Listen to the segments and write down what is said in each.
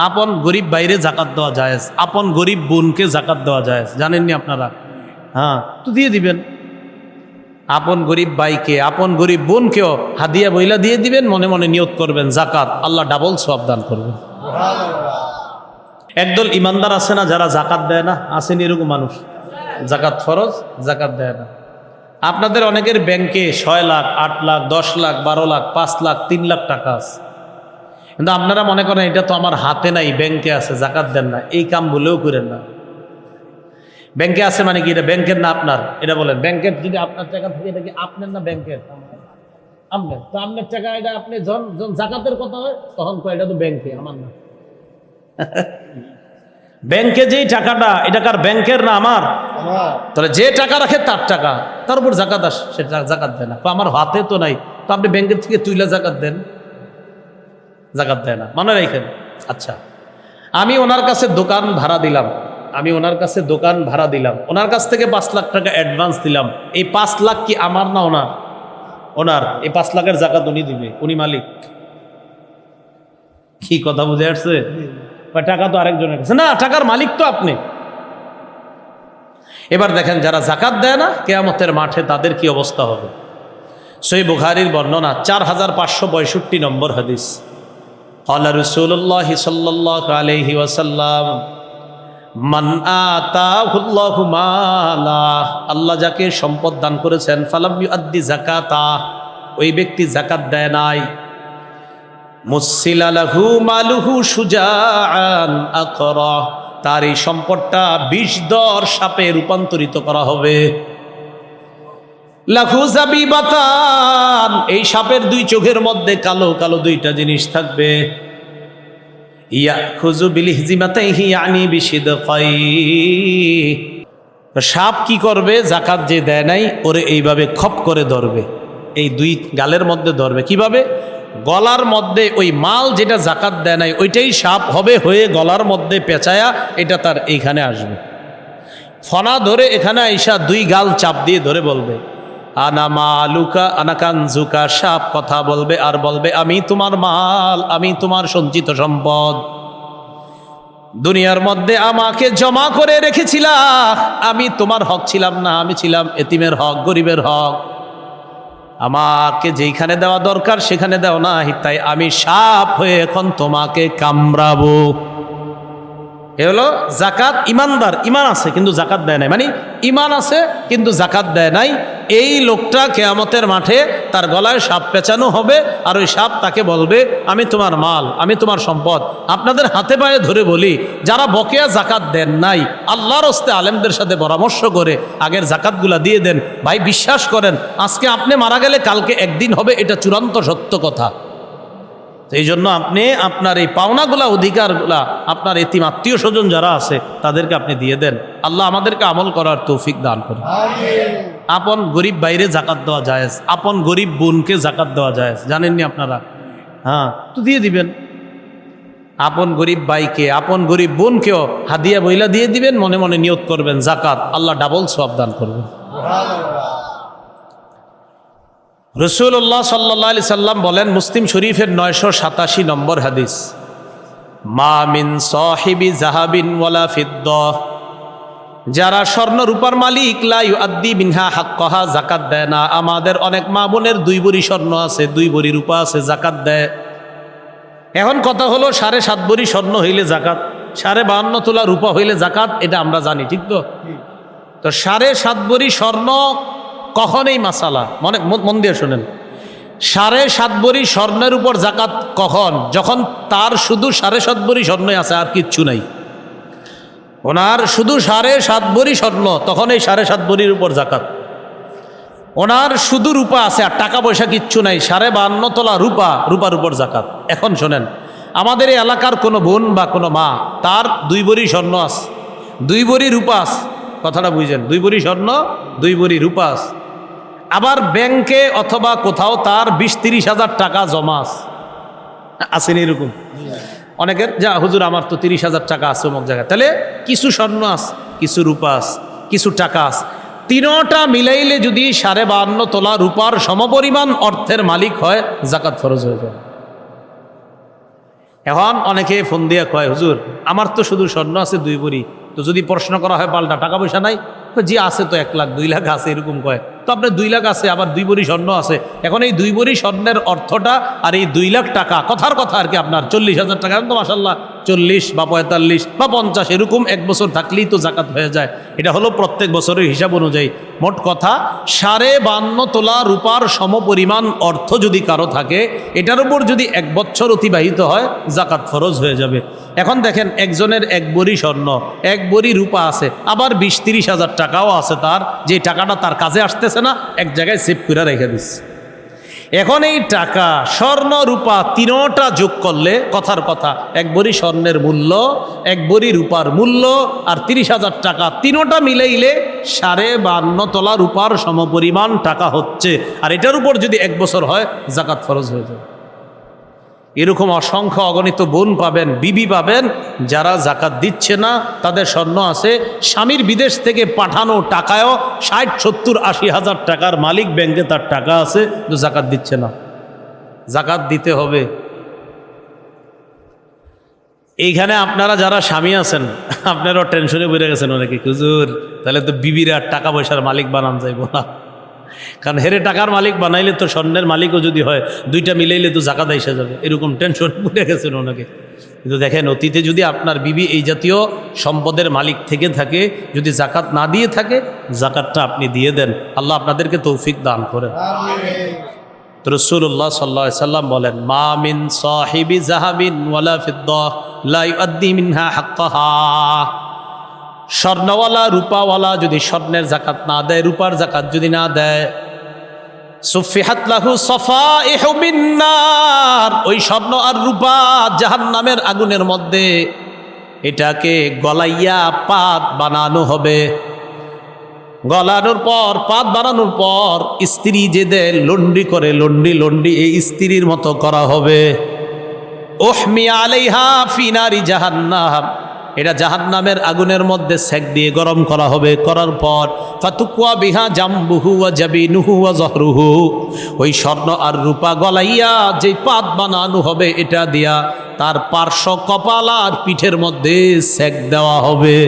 আপন গরিব বাইরে জাকাত দেওয়া জায়েজ, আপন গরিব বোনকে জাকাত দেওয়া জায়েজ, জানেননি আপনারা? হ্যাঁ, তো দিয়ে দিবেন। আপন গরিব ভাইকে, আপন গরিব বোনকেও হাদিয়া বইলা দিয়ে দিবেন, মনে মনে নিয়ত করবেন জাকাত, আল্লাহ ডাবল সওয়াব দান করবেন। একদল ইমানদার আছে না যারা জাকাত দেয় না, আসেনি এরকম মানুষ? জাকাত ফরজ, জাকাত দেয় না। আপনাদের অনেকের ব্যাংকে 6 লাখ, 8 লাখ, 10 লাখ, 12 লাখ, 5 লাখ, 3 লাখ টাকা আছে, কিন্তু আপনারা মনে করেন এটা তো আমার হাতে নাই, ব্যাংকে আছে, জাকাত দেন না। এই কাম বলেও করেন না। ব্যাংকে আছে মানে কি এটা ব্যাংকের না আপনার? এটা বলেন, ব্যাংকের যদি আপনার টাকা থাকে এটা কি আপনার না ব্যাংকের? আপনার। তো আপনার টাকা এটা আপনি যখন জাকাতের কথা হয় তখন কয় এটা তো ব্যাংকে, আমার না। ব্যাংকে যেই টাকাটা, এটা কার? ব্যাংকের না আমার? তাহলে যে টাকা রাখে তার টাকা, তার উপর জাকাত আসে, সেটা জাকাত দেয় না। তো আমার হাতে তো নাই, তো আপনি ব্যাংকের থেকে তুইলা জাকাত দেন? জাকাত দেয় না, মনে রাখেন। আচ্ছা, আমি ওনার কাছে দোকান ভাড়া দিলাম, ওনার কাছ থেকে 5 লাখ টাকা অ্যাডভান্স দিলাম। এই 5 লাখ কি আমার না ওনার? ওনার। এই 5 লাখের জাকাত উনি দিবে, উনি মালিক। কি কথা বুঝে আসছে? টাকা তো আরেকজনের কাছে না, টাকার মালিক তো আপনি। এবার দেখেন যারা জাকাত দেয় না, কিয়ামতের মাঠে তাদের কি অবস্থা হবে। সহিহ বুখারীর বর্ণনা, 4562 নম্বর হাদিস। ক্বালা রাসূলুল্লাহ সাল্লাল্লাহু আলাইহি ওয়াসাল্লাম, মান আতাহুল্লাহু মালা, আল্লাহ যাকে সম্পদ দান করেছেন, ফালাম ইউআদ্দি যাকাতা, ওই ব্যক্তি জাকাত দেয় নাই, মুসিলা লাহু মালুহু শুজাআন আকরা, তার এই সম্পদটা বিষধর সাপে রূপান্তরিত করা হবে। লাহু জাবিবাতান, এই সাপের 2 চোখের মধ্যে কালো কালো 2টা জিনিস থাকবে। ইয়াখুযু বিলিহজিমাতাইহি ইয়ানি বিশিদকাই, সাপ কি করবে? জাকাত যে দেয় নাই ওরে এইভাবে খপ করে ধরবে, এই 2 গালের মধ্যে ধরবে। কিভাবে? গলার মধ্যে ওই মাল যেটা জাকাত দেয় নাই ওইটাই সাপ হবে হয়ে গলার মধ্যে পেঁচায়া এটা তার এইখানে আসবে। ফনা ধরে এখানে আইসা 2 গাল চাপ দিয়ে ধরে বলবে, আনা মালুকা আনা কানজুকা। সাপ কথা বলবে আর বলবে, আমি তোমার মাল, আমি তোমার সঞ্চিত সম্পদ। দুনিয়ার মধ্যে আমাকে জমা করে রেখেছিলা, আমি তোমার হক ছিলাম না, আমি ছিলাম এতিমের হক, গরিবের হক। আমাকে যেখানে দেওয়া দরকার সেখানে দেও না, তাই আমি সাপ হয়ে এখন তোমাকে কামড়াবো। এ হলো জাকাত। ইমানদার, ইমান আছে কিন্তু জাকাত দেয় নাই, মানে ইমান আছে কিন্তু জাকাত দেয় নাই, এই লোকটা কিয়ামতের মাঠে তার গলায় সাপ পেঁচানো হবে, আর ওই সাপ তাকে বলবে, আমি তোমার মাল, আমি তোমার সম্পদ। আপনাদের হাতে পায়ে ধরে বলি, যারা বকেয়া জাকাত দেন নাই, আল্লাহর হস্তে আলেমদের সাথে পরামর্শ করে আগের জাকাতগুলা দিয়ে দেন। ভাই বিশ্বাস করেন, আজকে আপনি মারা গেলে কালকে একদিন হবে, এটা চূড়ান্ত সত্য কথা। এই জন্য আপনি আপনার এই পাওনাগুলা, অধিকারগুলা আপনার এতিম আত্মীয় স্বজন যারা আছে তাদেরকে আপনি দিয়ে দেন। আল্লাহ আমাদেরকে আমল করার তৌফিক দান করুন। আপন গরিব বাইরে জাকাত দেওয়া জায়েজ, আপন গরিব বোনকে জাকাত দেওয়া জায়েজ, জানেননি আপনারা? হ্যাঁ, তো দিয়ে দিবেন। আপন গরিব ভাইকে, আপন গরিব বোনকেও হাদিয়া বইলা দিয়ে দিবেন, মনে মনে নিয়ত করবেন জাকাত, আল্লাহ ডাবল সওয়াব দান করবেন। রাসূলুল্লাহ সাল্লাল্লাহু আলাইহি সাল্লাম বলেন, মুসলিম শরীফের 987 নম্বর হাদিস, মা মিন সাহিবি যাহাবিন ওয়ালা ফিদ্দা, যারা স্বর্ণ রূপার মালিক, লা ইউআদ্দি মিনহা হাক্কাহা, যাকাত দেয় না। আমাদের অনেক মা বোনের 2 ভরি স্বর্ণ আছে, 2 ভরি রূপা আছে, জাকাত দেয়। এখন কথা হলো 7.5 ভরি স্বর্ণ হইলে জাকাত, 52.5 তোলা রূপা হইলে জাকাত, এটা আমরা জানি, ঠিক তো? তো 7.5 ভরি স্বর্ণ কখনই মাসালা, মন দিয়ে শোনেন, 7.5 ভরি স্বর্ণের উপর জাকাত কখন? যখন তার শুধু 7.5 ভরি স্বর্ণই আছে, আর কিচ্ছু নাই। ওনার শুধু 7.5 ভরি স্বর্ণ, তখন এই 7.5 ভরির উপর জাকাত। ওনার শুধু রূপা আছে আর টাকা পয়সা কিচ্ছু নাই, 52.5 তোলা রূপার উপর জাকাত। এখন শোনেন, আমাদের এই এলাকার কোনো বোন বা কোনো মা, তার 2 ভরি স্বর্ণ আছে, 2 ভরি রূপা আছে, কথাটা বুঝছেন? 2 ভরি স্বর্ণ, 2 ভরি রূপা আছে। আবার ব্যাংকে অথবা কোথাও তার 20-30 হাজার টাকা জমা আছে, এরকম অনেকের, যা হুজুর আমার তো 30 হাজার টাকা আছে অমুক জায়গায়। তাহলে কিছু স্বর্ণ আছে, কিছু রূপা আছে, কিছু টাকা আছে, 3টা মিলাইলে যদি 52.5 তোলা রূপার সমপরিমাণ অর্থের মালিক হয়, জাকাত ফরজ হয়ে যায়। এখন অনেকে ফোন দিয়ে কয়, হুজুর আমার তো শুধু স্বর্ণ আছে 2 ভরি, তো যদি প্রশ্ন করা হয় পাল্টা টাকা পয়সা নাই, জি আছে তো 1 লাখ 2 লাখ আছে, এরকম কয়। তো আপনার 2 লাখ আছে, আবার 2 ভরি স্বর্ণ আছে, এখন এই 2 ভরি স্বর্ণের অর্থটা আর এই 2 লাখ টাকা, কথার কথা আর কি, আপনার 40,000 টাকা, এখন তো মাসাল্লাহ 40 বা 45 বা 50 এরকম 1 বছর থাকলেই তো জাকাত হয়ে যায়। এটা হলো প্রত্যেক বছরের হিসাব অনুযায়ী। মোট কথা 52.5 তোলা রূপার সমপরিমাণ অর্থ যদি কারো থাকে, এটার উপর যদি 1 বছর অতিবাহিত হয়, জাকাত ফরজ হয়ে যাবে। এখন দেখেন, একজনের 1 ভরি স্বর্ণ, 1 ভরি রূপা আছে, আবার 20-30 হাজার টাকাও আছে তার, যে টাকাটা তার কাজে আসতেছে না, এক জায়গায় সেভ করে রেখে দিচ্ছে। এখন এই টাকা, স্বর্ণ, রূপা তিনোটা যোগ করলে, কথার কথা, 1 ভরি স্বর্ণের মূল্য, 1 ভরি রূপার মূল্য আর 30,000 টাকা, তিনোটা মিলাইলে 52.5 তোলা রূপার সমপরিমাণ টাকা হচ্ছে। আর এটার উপর যদি 1 বছর হয়, জাকাত ফরজ হয়ে যায়। এরকম অসংখ্য অগণিত বোন পাবেন, বিবি পাবেন, যারা জাকাত দিচ্ছে না, তাদের স্বর্ণ আছে, স্বামীর বিদেশ থেকে পাঠানো টাকায়ও 60-70-80 হাজার টাকার মালিক, ব্যাংকে তার টাকা আছে, তো জাকাত দিচ্ছে না। জাকাত দিতে হবে। এইখানে আপনারা যারা স্বামী আছেন, আপনারাও টেনশনে বেড়ে গেছেন অনেকে, হুজুর তাহলে তো বিবিরা টাকা পয়সার মালিক বানান যাইব না, কারণ হেরে টাকার মালিক বানাইলে তো স্বর্ণের মালিকও যদি হয়, 2টা মিলাইলে তো জাকাত এসে যাবে, এরকম টেনশন পড়ে গেছেন অনেকে। কিন্তু দেখেন, অতীতে যদি আপনার বিবি এই জাতীয় সম্পদের মালিক থেকে থাকে, যদি জাকাত না দিয়ে থাকে, জাকাতটা আপনি দিয়ে দেন, আল্লাহ আপনাদেরকে তৌফিক দান করেন। তো রাসূলুল্লাহ সাল্লাল্লাহু আলাইহি সাল্লাম বলেন, মা মিন সাহিবি যাহাবিন ওয়ালা ফিদ্দাহ লা ইউআদ্দি মিনহা হাক্কাহা। স্বর্ণওয়ালা, রূপাওয়ালা যদি স্বর্ণের জাকাত না দেয়, রূপার জাকাত যদি না দেয়, সুফিহাত লাহু সাফাইহু মিন নার, ওই স্বর্ণ আর রূপা জাহান্নামের আগুনের মধ্যে এটাকে গলাইয়া পাত বানানো হবে। গলানোর পর, পাত বানানোর পর, স্ত্রী যে দেয় লন্ডি করে, লন্ডি এই স্ত্রীর মতো করা হবে। উহমি আলাইহা ফি নারি জাহান্নাম, এটা জাহান্নামের আগুনের মধ্যে সেক দিয়ে গরম করা হবে। করার পর ফাতুকুয়া বিহা জামবুহু ওয়া জাবিনুহু ওয়া যহরুহু, ওই স্বর্ণ আর রূপা গলাইয়া যে পাত বানানো হবে, এটা দিয়া তার পার্শ্ব, কপাল আর পিঠের মধ্যে সেক দেওয়া হবে।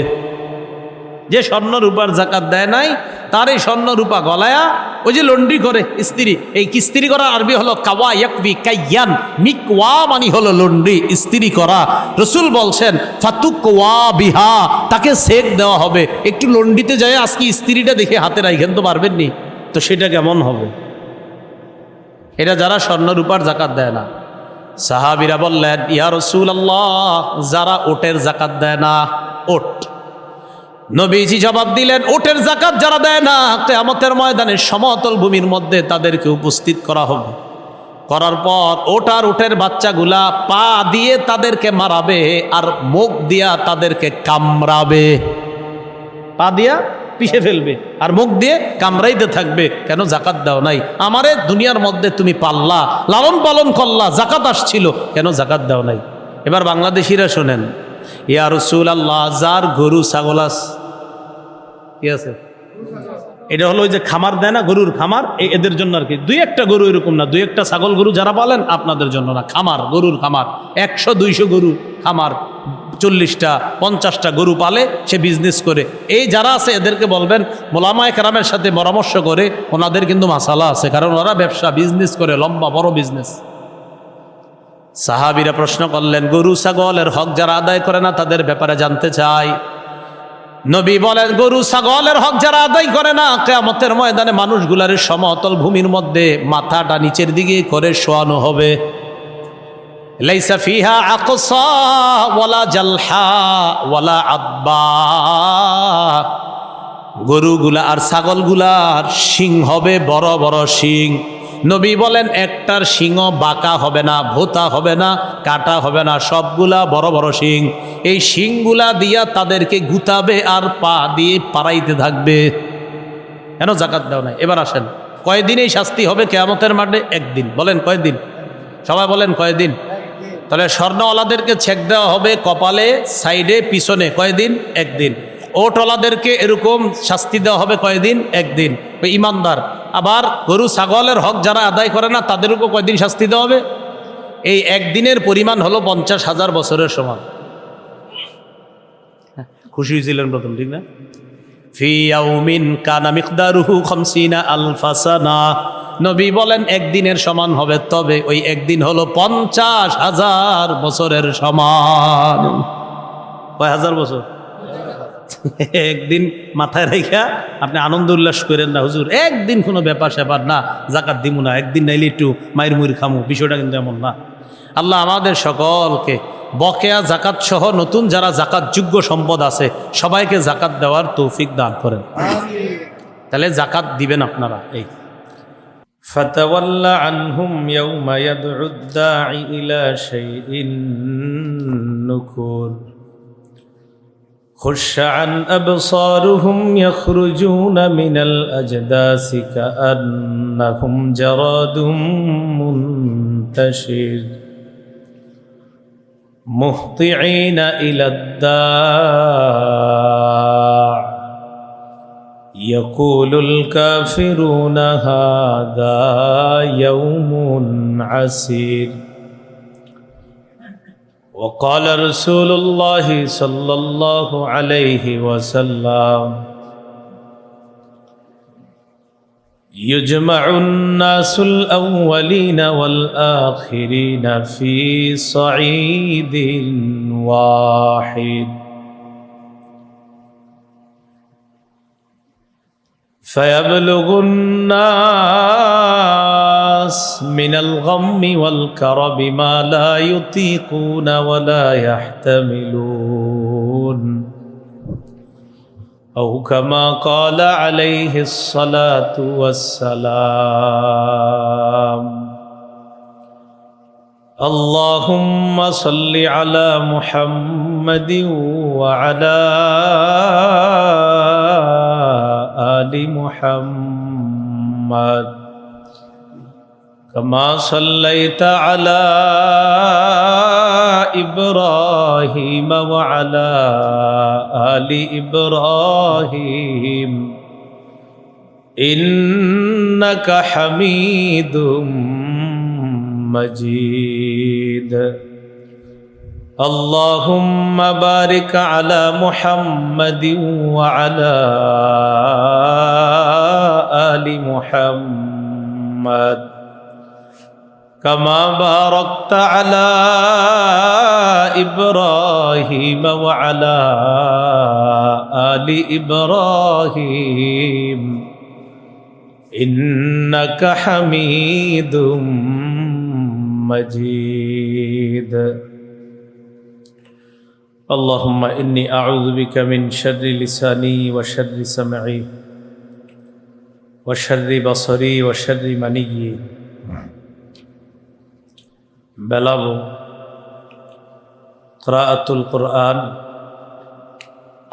যে স্বর্ণ রূপার জাকাত দেয় নাই, তার এই স্বর্ণ রূপা গলায়া ওই যে লন্ডি করে স্ত্রী, এই কিস্ত্রি করা আরবি হলো কাওয়া ইয়াকবি কাইয়ান, মিকওয়া মানে হলো লন্ডি, স্ত্রী করা। রসুল বলছেন ফাতুকওয়া বিহা, তাকে সেক দেওয়া হবে। একটু লন্ডিতে যায়, আজকে স্ত্রীটা দেখে হাতে রাইখেন তো পারবেন নি, তো সেটা কেমন হবে? এটা যারা স্বর্ণ রূপার জাকাত দেয় না। সাহাবীরা বললেন, ইয়া রাসূলুল্লাহ, যারা ওটের জাকাত দেয় না। ওট, নবীজি জবাব দিলেন, ওটের জাকাত যারা দেয় না, কিয়ামতের ময়দানে সমতল ভূমির মধ্যে তাদেরকে উপস্থিত করা হবে। করার পর ওট আর ওটের বাচ্চাগুলা পা দিয়ে তাদেরকে মারাবে, আর মুখ দিয়া তাদেরকে কামড়াবে। পা দিয়া পিষে ফেলবে, আর মুখ দিয়ে কামড়াইতে থাকবে। কেন? জাকাত দাও নাই। আমারে দুনিয়ার মধ্যে তুমি পাললা, লালন পালন করলা, জাকাত আসছিল, কেন জাকাত দাও নাই? এবার বাংলাদেশিরা শোনেন, ইয়া রাসূলুল্লাহ, যার গরু ছাগল আছে, কি আছে, এটা হলো ওই যে খামার দেয় না, গরুর খামার, এদের জন্য আর কি। 2-1টা গরু, এরকম না, 2-1টা ছাগল গরু যারা পালেন, আপনাদের জন্য না। খামার, গরুর খামার, 100-200 গরু খামার, 40টা 50টা গরু পালে, সে বিজনেস করে। এই যারা আছে এদেরকে বলবেন, মোলামায়ে কেরামের সাথে পরামর্শ করে, ওনাদের কিন্তু মাসালা আছে, কারণ ওরা ব্যবসা বিজনেস করে, লম্বা বড় বিজনেস। সাহাবীরা প্রশ্ন করলেন, গরু ছাগলের হক যারা আদায় করে না, তাদের ব্যাপারে জানতে চাই। নবী বলেন, গরু ছাগলের হক যারা আদায় করে না, কিয়ামতের ময়দানে মানুষগুলার সমতল ভূমির মধ্যে মাথাটা নিচের দিকে করে শোয়ানো হবে। লাইসা ফিহা আকসা ওয়ালা জালহা ওয়ালা আদবা, গরুগুলা আর ছাগলগুলার শিং হবে বড় বড় শিং। নবী বলেন, একটার শিংও বাঁকা হবে না, ভোতা হবে না, কাটা হবে না, সবগুলা বড় বড় শিং। এই শিংগুলা দিয়া তাদেরকে গুতাবে আর পা দিয়ে পাড়াইতে থাকবে। কেন জাকাত দাও নাই? এবার আসেন, কয়দিন এই শাস্তি হবে কিয়ামতের মাঠে? 1 দিন। বলেন কয়দিন? সবাই বলেন কয়দিন? তাহলে স্বর্ণওয়ালাদেরকে ছেক দেওয়া হবে কপালে, সাইডে, পিছনে, কয়দিন? 1 দিন। ওটওয়ালাদেরকে এরকম শাস্তি দেওয়া হবে কয়দিন? 1 দিন। ওই ইমানদার। আবার গরু ছাগলের হক যারা আদায় করে না, তাদেরকে কয়দিন শাস্তি দেওয়া হবে? এই একদিনের পরিমাণ হলো 50,000 বছরের সমান। খুশি হয়েছিলেন প্রথম, ঠিক না? ফি ইয়াউমিন কানা মিকদারুহু 50 আলফা সানা, নবী বলেন একদিনের সমান হবে, তবে ওই একদিন হলো 50,000 বছরের সমান। কয় হাজার বছর? একদিন মাথায় রেখা আপনি আনন্দ উল্লাস করেন না, হুজুর একদিন কোনো ব্যাপার স্যাপার না, জাকাত দিমু না, একদিন নাইলে একটু মায়ের মুড়ি খামু, বিষয়টা কিন্তু এমন না। আল্লাহ আমাদের সকলকে বকেয়া জাকাত সহ নতুন যারা জাকাত যোগ্য সম্পদ আছে সবাইকে জাকাত দেওয়ার তৌফিক দান করেন। তাহলে জাকাত দিবেন আপনারা। এই ফাতাওয়াল্লা আনহুম ইয়াউমা ইয়াদউদ দাঈ ইলা শাইইন নুকুর خش عن أبصارهم يخرجون من الأجداث كأنهم جراد منتشر مهطعين إلى الداع يقول الكافرون هذا يوم عسير وقال رسول الله صلى الله عليه وسلم يجمع الناس الأولين والآخرين في صعيد واحد فيبلغ الناس من الغم والكرب ما لا يطيقون ولا يحتملون أو كما قال عليه الصلاة والسلام اللهم صل على محمد وعلى آل محمد كما صليت على إبراهيم وعلى آل إبراهيم إنك حميد مجيد اللهم بارك على محمد وعلى آل محمد كما باركت على إبراهيم وعلى آل إبراهيم إنك حميد مجيد اللهم إني أعوذ بك من شر لساني وشر سمعي وشر بصري وشر مني بلغ قراءতুল কোরআন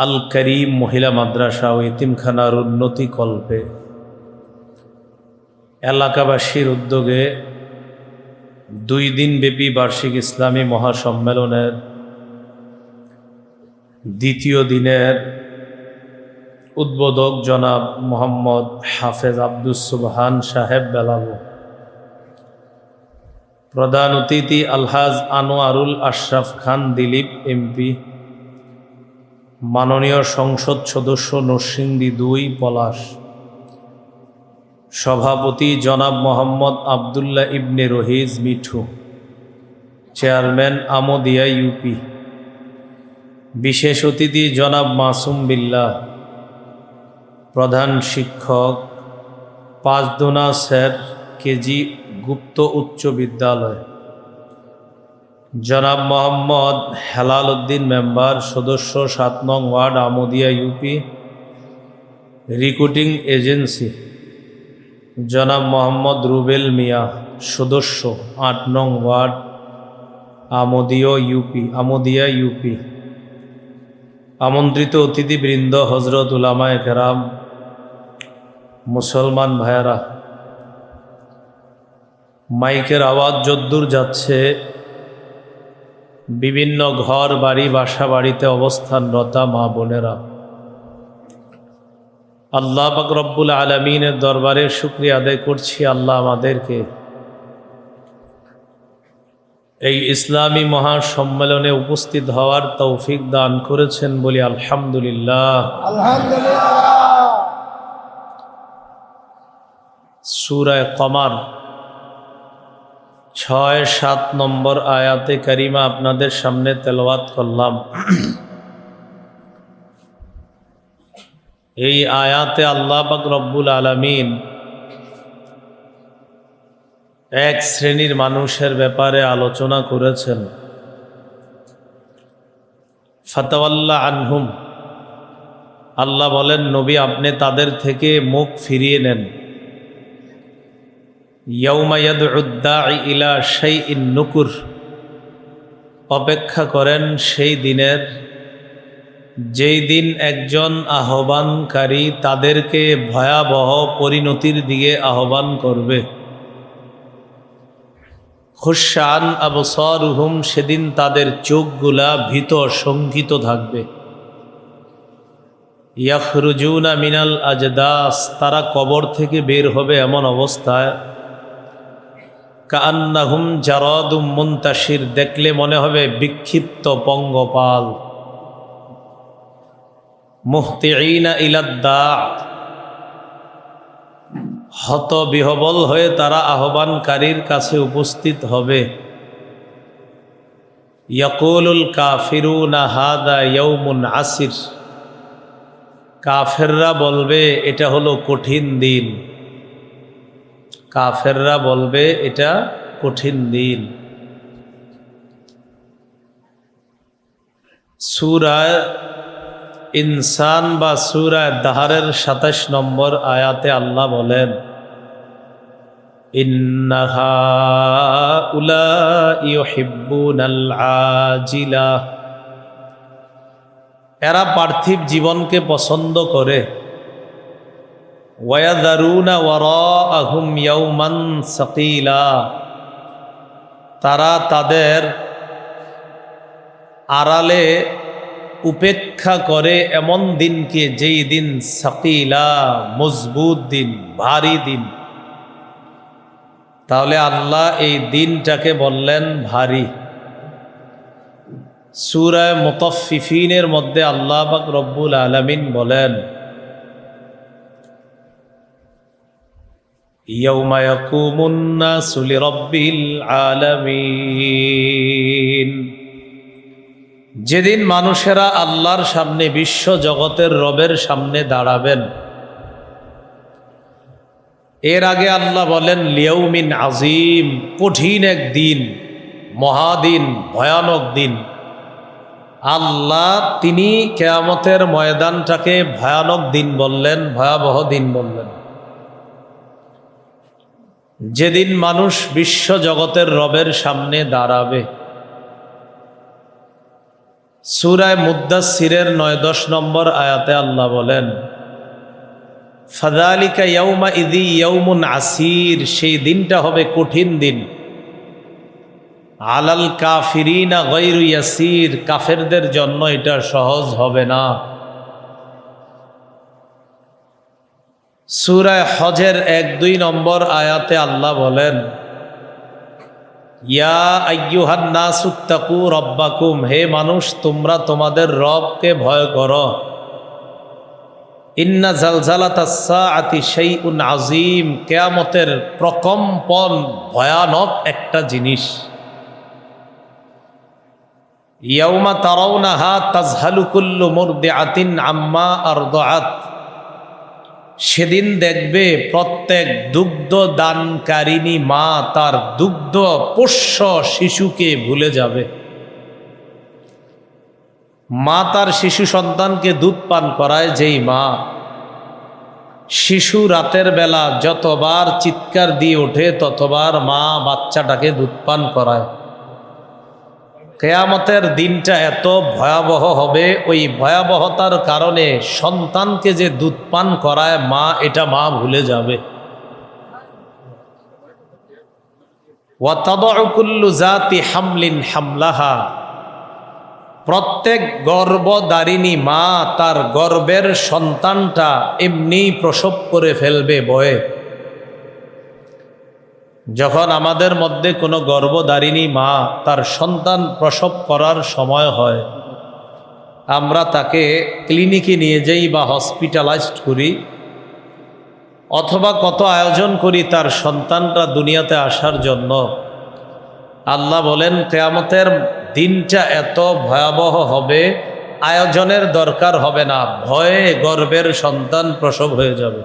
আল করিম মহিলা মাদ্রাসা ও এতিমখানার উন্নতি কল্পে এলাকাবাসীর উদ্যোগে 2 দিনব্যাপী বার্ষিক ইসলামী মহাসম্মেলনের দ্বিতীয় দিনের উদ্বোধক জনাব মোহাম্মদ হাফেজ আব্দুস সুবহান সাহেব বেলাবো, প্রধান অতিথি আলহাজ আনোয়ারুল আশরাফ খান দিলীপ এমপি, মাননীয় সংসদ সদস্য নরসিংদী 2 পলাশ, সভাপতি জনাব মোহাম্মদ আবদুল্লাহ ইবনে রহিজ মিঠু, চেয়ারম্যান আমদিয়া ইউপি, বিশেষ অতিথি জনাব মাসুম বিল্লাহ, প্রধান শিক্ষক 5 দোনা স্যার কেজি গুপ্ত উচ্চ বিদ্যালয়, জনাব মোহাম্মদ হেলাল উদ্দিন মেম্বার, সদস্য 7 নং word Amdia UP recruiting agency, জনাব মোহাম্মদ রুবেল মিয়া, সদস্য 8 নং ওয়ার্ড আমদিয়া ইউপি, আমন্ত্রিত অতিথিবৃন্দ, হজরত উলামায়ে কেরাম, মুসলমান ভাইয়েরা, মাইকের আওয়াজ যদ্দূর যাচ্ছে বিভিন্ন ঘর বাড়ি বাসা বাড়িতে অবস্থানরতা মা বোনেরা, আল্লাহ পাক রব্বুল আলামিনের দরবারে শুকরিয়া আদায় করছি। আল্লাহ আমাদেরকে এই ইসলামী মহাসম্মেলনে উপস্থিত হওয়ার তৌফিক দান করেছেন বলি আলহামদুলিল্লাহ। আলহামদুলিল্লাহ। সূরা কমার ৬-৭ নম্বর আয়াতে কারিমা আপনাদের সামনে তেলাওয়াত করলাম। এই আয়াতে আল্লাহ পাক রব্বুল আলামিন এক শ্রেণীর মানুষের ব্যাপারে আলোচনা করেছেন। ফাতাওয়াল্লা আনহুম, আল্লাহ বলেন নবী আপনি তাদের থেকে মুখ ফিরিয়ে নেন। ইয়াউমা ইয়াদউ দাঈ ইলা শাইইন নুকুর, অপেক্ষা করেন সেই দিনের যেই দিন একজন আহ্বানকারী তাদেরকে ভয়াবহ পরিণতির দিকে আহ্বান করবে। খুশান আবসারুহুম, সেদিন তাদের চোখগুলা ভীত শঙ্কিত থাকবে। ইয়াখরুজুনা মিনাল আজদাস, তারা কবর থেকে বের হবে এমন অবস্থায় কাআন্নাহুম জারাদুম মুনতাশির, দেখলে মনে হবে বিক্ষিপ্ত পঙ্গপাল। মুহতিঈনা ইলাদ্দা, হত বিহবল হয়ে তারা আহ্বানকারীর কাছে উপস্থিত হবে। ইয়াকুলুল কাফিরুনা হাদা ইয়াউমুন আসির, কাফেররা বলবে এটা হলো কঠিন দিন। কাফেররা বলবে এটা কঠিন দিন। সূরা ইনসান বা সূরা দাহরের ২৭ নম্বর আয়াতে আল্লাহ বলেন ইন্না হাউলাই ইউহিব্বুনাল আজিলা, এরা পার্থিব জীবনকে পছন্দ করে। ওয়ায়াযারুনা ওয়ারাআহুম ইয়াওমান সাকিলা, তারা তাদের আড়ালে উপেক্ষা করে এমন দিনকে যেই দিন সাকিলা, মজবুত দিন, ভারী দিন। তাহলে আল্লাহ এই দিনটাকে বললেন ভারী। সূরা মুতাফফিফিনের মধ্যে আল্লাহ পাক রব্বুল আলামিন বলেন ইয়াউমা ইয়াকুমুন নাসু লিরাব্বিল আলামিন, যেদিন মানুষেরা আল্লাহর সামনে, বিশ্ব জগতের রবের সামনে দাঁড়াবেন। এর আগে আল্লাহ বলেন লিয়াউমিন আজিম, কঠিন এক দিন, মহাদিন, ভয়ানক দিন। আল্লাহ তিনি কিয়ামতের ময়দানটাকে ভয়ানক দিন বললেন, ভয়াবহ দিন বললেন। যেদিন মানুষ বিশ্ব জগতের রবের সামনে দাঁড়াবে। সূরা মুদ্দাসসিরের ৯-১০ নম্বর আয়াতে আল্লাহ বলেন ফাযালিকা ইয়াউমা ইযি ইয়াউমুন আসির, সেই দিনটা হবে কঠিন দিন। আলাল কাফিরিনা গায়রু ইয়াসির, কাফেরদের জন্য এটা সহজ হবে না। সূরা হজের ১-২ নম্বর আয়াতে আল্লাহ বলেন ইয়া আইয়ুহান নাসুত্তাকু রব্বাকুম, হে মানুষ তোমরা তোমাদের রবকে ভয় করো। ইন্না জালজালাতাস সাআতি শাইউন আযীম, কিয়ামতের প্রকম্পন ভয়ানক একটা জিনিস। ইয়াউমা তারাউনাহা তাযহালু কুল্লু মুরদিআতিন আম্মা আরদাআত, সেদিন দেখবে প্রত্যেক দুগ্ধ দানকারিণী মা তার দুগ্ধ পোষ্য শিশুকে ভুলে যাবে। মা তার শিশু সন্তানকে দুধ পান করায়, যেই মা শিশু রাতের বেলা যতবার চিৎকার দিয়ে ওঠে ততবার মা বাচ্চাটাকে দুধ পান করায়। কিয়ামতের দিনটা এত ভয়াবহ হবে, ওই ভয়াবহতার কারণে সন্তানকে যে দুধ পান করায় মা, এটা মা ভুলে যাবে। ওয়া তাদউ কুল্লু যাতি হামলিন হামলাহা, প্রত্যেক গর্ভধারিণী মা তার গর্ভের সন্তানটা এমনি প্রসব করে ফেলবে বয়ে। যখন আমাদের মধ্যে কোনো গর্ভধারিণী মা তার সন্তান প্রসব করার সময় হয়, আমরা তাকে ক্লিনিকে নিয়ে যাই বা হসপিটালাইজড করি, অথবা কত আয়োজন করি তার সন্তানটা দুনিয়াতে আসার জন্য। আল্লাহ বলেন কিয়ামতের দিনটা এত ভয়াবহ হবে, আয়োজনের দরকার হবে না, ভয়ে গর্ভের সন্তান প্রসব হয়ে যাবে।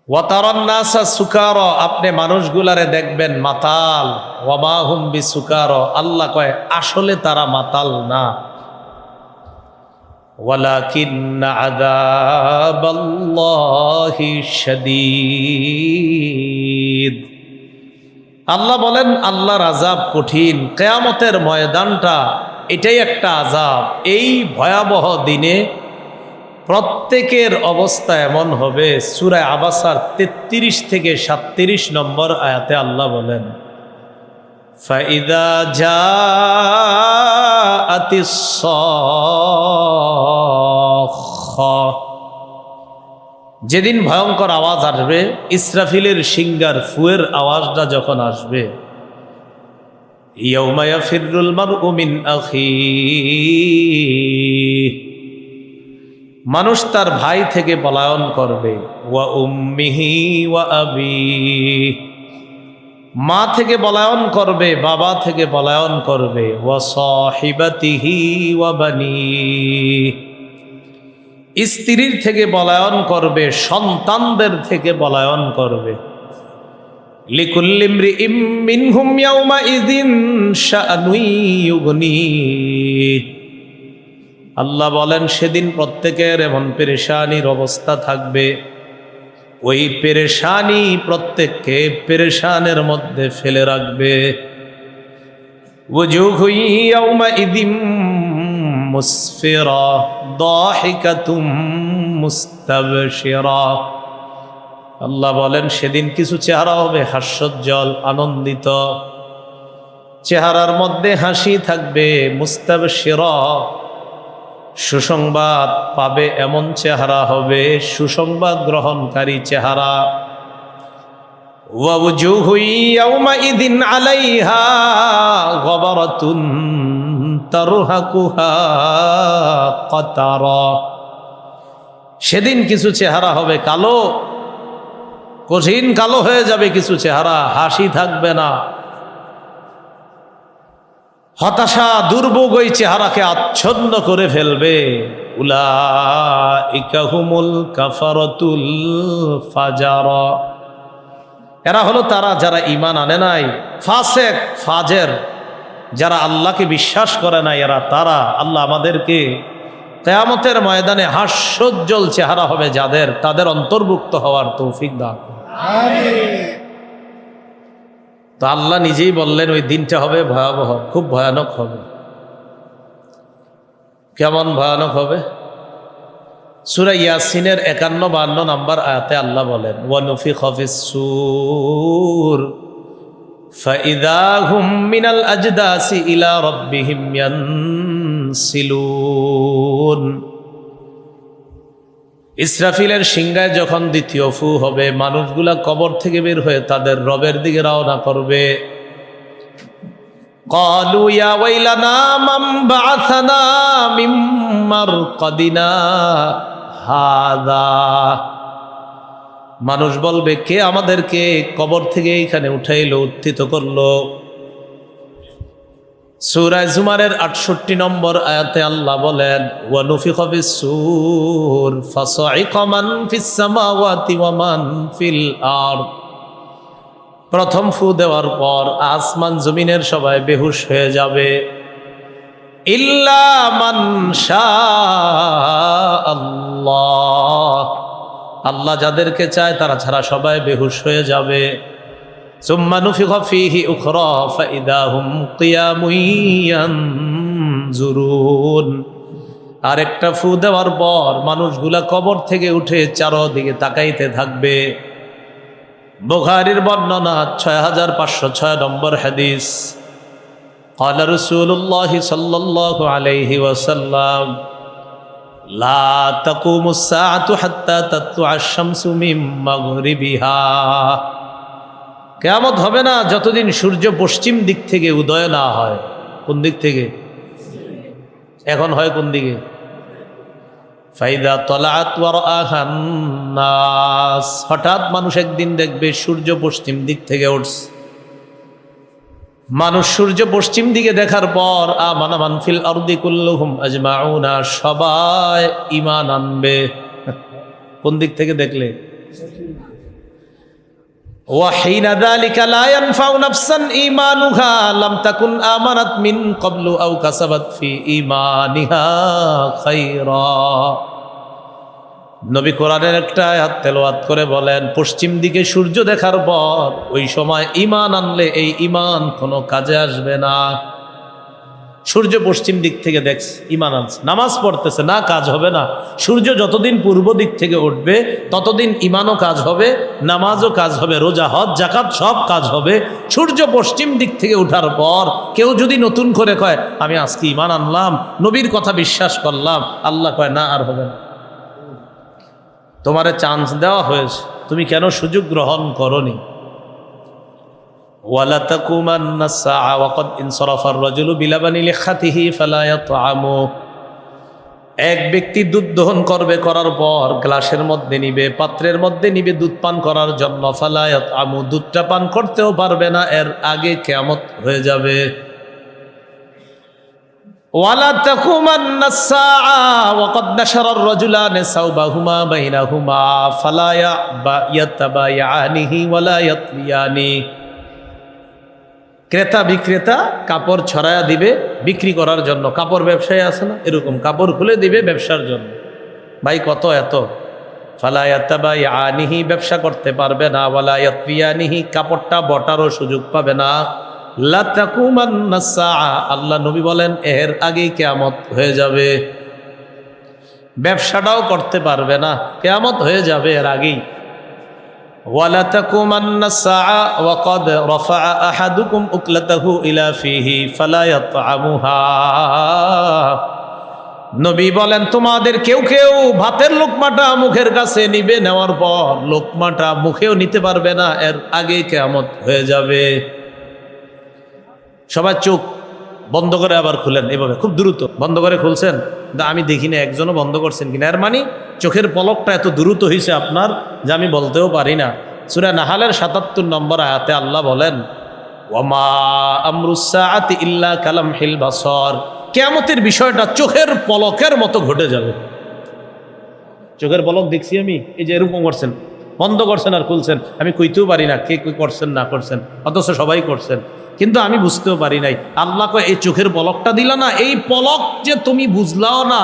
ওয়াতারান্নাসা সুকার, আপনি মানুষগুলারে দেখবেন মাতাল। ওয়ামা হুম বিসুকার, আল্লাহ কয় আসলে তারা মাতাল না। ওয়ালাকিন্না আযাবাল্লাহি শাদীদ, আল্লাহ বলেন আল্লাহর আযাব কঠিন। কিয়ামতের ময়দানটা এটাই একটা আযাব। এই ভয়াবহ দিনে প্রত্যেকের অবস্থা এমন হবে। সূরা আবাসার 33 থেকে 37 নম্বর আয়াতে আল্লাহ বলেন, ফাইদা জাআতিস সাখা, যেদিন ভয়ঙ্কর আওয়াজ আসবে, ইসরাফিলের সিঙ্গার ফুয়ের আওয়াজটা যখন আসবে, ইয়াউমা ইয়াফিরুল মারউ মিন আখিহি, মানুষ তার ভাই থেকে পলায়ন করবে। ওয়া উম্মিহি ওয়া আবিহি, মা থেকে পলায়ন করবে, বাবা থেকে পলায়ন করবে। ওয়া সাহিবাতিহি ওয়া বানিহি, স্ত্রীর থেকে পলায়ন করবে, সন্তানদের থেকে পলায়ন করবে। লিকুল্লি ইমরিইম মিনহুম ইয়াউমাইযিন শাআনুন ইউগনিহি, আল্লাহ বলেন সেদিন প্রত্যেকের এমন পেরেশানির অবস্থা থাকবে, ওই পেরেশানি প্রত্যেককে পেরেশানের মধ্যে ফেলে রাখবে। ওয়াজুহু ইয়াউমাইযিন মুসফিরা দাহিকাতুম মুস্তাবশিরা, আল্লাহ বলেন সেদিন কিছু চেহারা হবে হাস্যোজ্জ্বল, আনন্দিত, চেহারার মধ্যে হাসি থাকবে। মুস্তাবশিরা, সুসংবাদ পাবে এমন চেহারা হবে, সুসংবাদ গ্রহণকারী চেহারা। ওয়া ওয়াজুহু ইয়াউমাইযিন আলাইহা গবরাতুন তারহাকুহা কাতারা, সেদিন কিছু চেহারা হবে কালো, কঠিন কালো হয়ে যাবে কিছু চেহারা, হাসি থাকবে না। হতাশা, দুর্ভোগ ওই চেহারাকে আচ্ছন্ন করে ফেলবে। উলাইকা হুমুল কাফারাতুল ফাজারা, এরা হলো তারা যারা ঈমান আনে নাই, ফাসেক ফাজের, যারা আল্লাহকে বিশ্বাস করে নাই, এরা তারা। আল্লাহ আমাদেরকে কিয়ামতের ময়দানে হাস্যোজ্জ্বল চেহারা হবে যাদের, তাদের অন্তর্ভুক্ত হওয়ার তৌফিক দান করুন। আমিন। তো আল্লাহ নিজেই বললেন ওই দিনটা হবে ভয়াবহ, খুব ভয়ানক হবে। কেমন ভয়ানক হবে? সূরা ইয়াসিনের 51-52 নম্বর আয়াতে আল্লাহ বলেন, ওয়া নুফিখা ফিস সূর ফাইযা হুম মিনাল আজদাসি ইলা রাব্বিহিম ইয়ানসিলুন, ইসরাফিলের সিংহায় যখন দ্বিতীয় ফু হবে, মানুষগুলা কবর থেকে বের হয়ে তাদের রবের দিকে রওনা করবে। ক্বালু ইয়া ওয়াইলানা মান বা'আসানা মিন মারকাদিনা হাযা, মানুষ বলবে কে আমাদেরকে কবর থেকে এখানে উঠাইলো, উত্থিত করলো। সূরা জুমারের 68 নম্বর আয়াতে আল্লাহ বলেন, ওয়া নুফিখা ফিস সূর ফাসাইকা মান ফিস সামাওয়াতি ওয়া মান ফিল আরদ, প্রথম ফু দেওয়ার পর আসমান জমিনের সবাই বেহুশ হয়ে যাবে। ইল্লা মান শাআল্লাহ, আল্লাহ যাদেরকে চায় তারা ছাড়া সবাই বেহুশ হয়ে যাবে। সুম্মা নুফিখা ফীহি উখরা ফাইদা হুম কিয়ামুন ইয়ানজুরুন, আরেকটা ফু দেওয়ার পর মানুষগুলা কবর থেকে উঠে চারদিকে তাকাইতে থাকবে। বুখারীর বর্ণনা 6506 নম্বর হাদিস। ক্বালা রাসূলুল্লাহ সাল্লাল্লাহু আলাইহি ওয়াসাল্লাম, লা তাকুমুস সাআতু হাত্তা তাতলুআশ শামসু মিন মাগরিবিহা, কিয়ামত হবে না যতদিন সূর্য পশ্চিম দিক থেকে উদয় না হয়। কোন দিক থেকে? এখন হয় কোন দিকে? ফাইদা তলাআত ওয়া রাআহান নাস, হঠাৎ মানুষ একদিন দেখবে সূর্য পশ্চিম দিক থেকে উঠছে। মানুষ সূর্য পশ্চিম দিকে দেখার পর আমানা মান ফিল আরদি কুল্লুহুম আজমাউনা, সবাই ঈমান আনবে। কোন দিক থেকে দেখলে? ওয়া হিনা যালিকা লা ইয়ানফাউ নাফসান ঈমানুহা লাম তাকুন আমানাত মিন ক্বাবলু আও কাসাবাত ফি ঈমানিহা খায়রা। নবী কোরআনের একটা আয়াত তেলাওয়াত করে বলেন, পশ্চিম দিকে সূর্য দেখার পর ওই সময় ঈমান আনলে এই ঈমান কোনো কাজে আসবে না। সূর্য পশ্চিম দিক থেকে দেখছে, ঈমান আনছে, নামাজ পড়তেছে না, কাজ হবে না। সূর্য যতদিন পূর্ব দিক থেকে উঠবে ততদিন ঈমানও কাজ হবে, নামাজও কাজ হবে, রোজা হজ যাকাত সব কাজ হবে। সূর্য পশ্চিম দিক থেকে উঠার পর কেউ যদি নতুন করে কয় আমি আজকে ঈমান আনলাম, নবীর কথা বিশ্বাস করলাম, আল্লাহ কয় না, আর হবে না। তোমারে চান্স দেওয়া হয়েছে, তুমি কেন সুযোগ গ্রহণ করনি? ওয়ালা তাকুমান্না সাআ ওয়া ক্বাদ ইনসারাফার রাজুলু বিলাবানি লিখাতিহি ফালা ইয়াতআমু, এক ব্যক্তি দুধ দহন করবে, করার পর গ্লাসের মধ্যে নিবে, পাত্রের মধ্যে নিবে দুধ পান করার জন্য, ফালা ইয়াতআমু, দুধটা পান করতেও পারবে না, এর আগে কিয়ামত হয়ে যাবে। ওয়ালা তাকুমান্না সাআ ওয়া ক্বাদ নাশারা আর-রাজুলানি সাওবাহুমা বাইনাহুমা ফালা ইয়াতাবায়ানিহি ওয়ালা ইয়াতলিয়ানি, ক্রেতা বিক্রেতা কাপড় ছড়ায়া দিবে বিক্রি করার জন্য, কাপড় ব্যবসায়ী আছে না এরকম, কাপড় খুলে দিবে ব্যবসার জন্য, ভাই কত এত, ফালা ইয়াতাবায়ানিহি, ব্যবসা করতে পারবে না, ওয়ালা ইয়াতলিয়ানিহি, কাপড়টা বটারও সুযোগ পাবে না। লা তাকুমান্না সাআ, আল্লাহ নবী বলেন এর আগেই কিয়ামত হয়ে যাবে। ব্যবসাটাও করতে পারবে না, কিয়ামত হয়ে যাবে এর আগেই। ওয়ালা তাকুমান্না সাআ ওয়া ক্বাদ রাফাআ আহাদুকুম উকলাতাহু ইলা ফিহি ফালা ইয়াতআমুহা, নবী বলেন তোমাদের কেউ কেউ ভাতের লোকমাটা মুখের কাছে নিবে, নেওয়ার পর লোকমাটা মুখেও নিতে পারবে না, এর আগে কিয়ামত হয়ে যাবে। সবাই চোখ বন্ধ করে আবার খুলেন, এভাবে খুব দ্রুত বন্ধ করে খুলছেন, আমি দেখি না একজনও বন্ধ করছেন কিনা। এর মানে চোখের পলকটা এত দ্রুত হয়েছে আপনার যে আমি বলতেও পারি না। সূরা নাহালের ৭৭ নম্বর আয়াতে আল্লাহ বলেন, ওয়ামা আমরুস সাআতি ইল্লা কালামহিল বাসর, কিয়ামতের বিষয়টা চোখের পলকের মতো ঘটে যাবে। চোখের পলক দেখছি আমি, এই যে এরকম করছেন, বন্ধ করছেন আর খুলছেন, আমি কইতেও পারি না কে কই করছেন না করছেন, অথচ সবাই করছেন, কিন্তু আমি বুঝতেও পারি নাই। আল্লাহ কয় এই চোখের পলকটা দিলা না, এই পলক যে তুমি বুঝলাও না,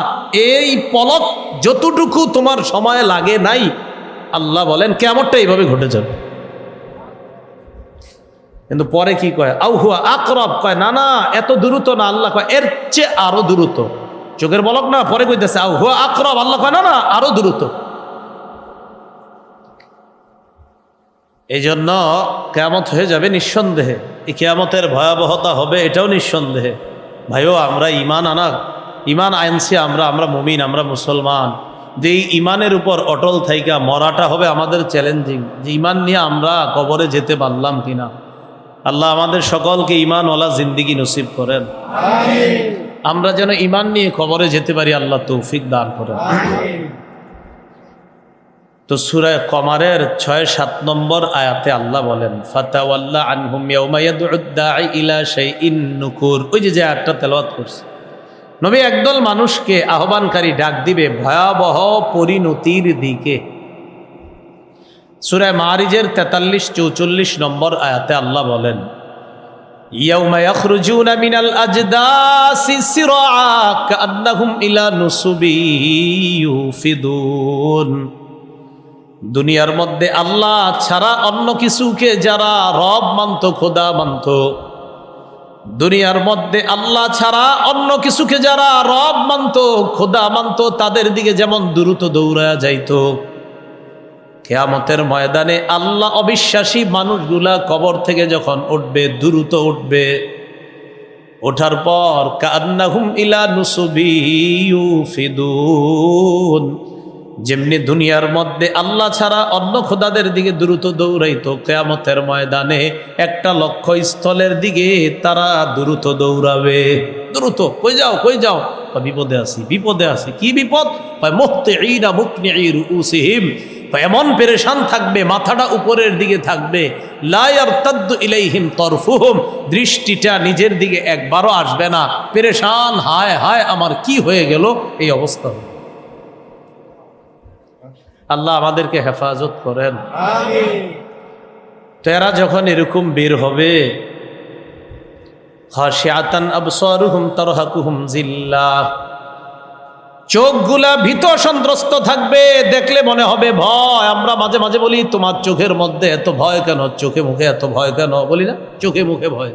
এই পলক যতটুকু তোমার সময় লাগে নাই, আল্লাহ বলেন কিয়ামতটা এইভাবে ঘটে যাবে। কিন্তু পরে কি কয়, আউ হুয়া আকরাব, কয় না না এত দ্রুত না, আল্লাহ কয় এর চেয়ে আরো দ্রুত। চোখের পলক না, পরে কইতেছে আউ হুয়া আকরাব, আল্লাহ কয় না না আরো দ্রুত। এই জন্য কিয়ামত হয়ে যাবে নিঃসন্দেহে, এই কিয়ামতের ভয়াবহতা হবে এটাও নিঃসন্দেহে। ভাইও আমরা ইমান আনছি, আমরা মুমিন, আমরা মুসলমান, যে এই ইমানের উপর অটল থাইকা মরাটা হবে আমাদের চ্যালেঞ্জিং, যে ইমান নিয়ে আমরা কবরে যেতে পারলাম কিনা। আল্লাহ আমাদের সকলকে ইমানওয়ালা জিন্দিগি নসিব করেন, আমরা যেন ইমান নিয়ে কবরে যেতে পারি, আল্লাহ তৌফিক দান করেন। তো সূরা কমারের ৬-৭ নম্বর আয়াতে আল্লাহ বলেন, ফাতাওয়াল্লা আনহুম ইয়াওমা ইয়াদউদ দাঈ ইলা শাইইন নুকুর, ওই যে আয়াতটা তেলাওয়াত করছে, নবী একদল মানুষকে আহ্বানকারী ডাক দিবে ভয়াবহ পরিণতির দিকে। সূরা মারিজের ৪৩-৪৪ নম্বর আয়াতে আল্লাহ বলেন, ইয়াওমা ইয়াখরুজুনা মিনাল আজদাসি সিরাআ কাআন্নাহুম ইলা নুসুবি ইউফিদুন, দুনিয়ার মধ্যে আল্লাহ ছাড়া অন্য কিছুকে যারা রব মানত, খোদা মানত, দুনিয়ার মধ্যে আল্লাহ ছাড়া অন্য কিছুকে যারা রব মানত, খোদা মানত, তাদের দিকে যেমন দ্রুত দৌড়ায়া যাইতো, কিয়ামতের ময়দানে আল্লাহ অবিশ্বাসী মানুষগুলা কবর থেকে যখন উঠবে, দ্রুত উঠবে, ওঠার পর কান্নাহুম ইলা নুসুবি ইউফিদুন, যেমনি দুনিয়ার মধ্যে আল্লাহ ছাড়া অন্য খোদাদের দিকে দ্রুত দৌড়াইতো, কিয়ামতের ময়দানে একটা লক্ষ্যস্থলের দিকে তারা দ্রুত দৌড়াবে। দ্রুত কই যাও কই যাও? বিপদে আছি বিপদে আছি। কি বিপদ? মুহতিঈনা মুকনিঈ রুউসিহিম, এমন পেরেশান থাকবে, মাথাটা উপরের দিকে থাকবে। লা ইয়ারতাদ্দু ইলাইহিম তরফুহুম, দৃষ্টিটা নিজের দিকে একবারও আসবে না। পেরেশান, হায় হায় আমার কি হয়ে গেল, এই অবস্থা। আল্লাহ আমাদেরকে হেফাজত করেন। আমিন। তো এরা যখন এরকম বের হবে, খাশিআতান আবসারুহুম তারহাকুহুম জিল্লাহ, চোখগুলা ভীত সন্ত্রস্ত থাকবে, দেখলে মনে হবে ভয়। আমরা মাঝে মাঝে বলি তোমার চোখের মধ্যে এত ভয় কেন, চোখে মুখে এত ভয় কেন, বলি না? চোখে মুখে ভয়।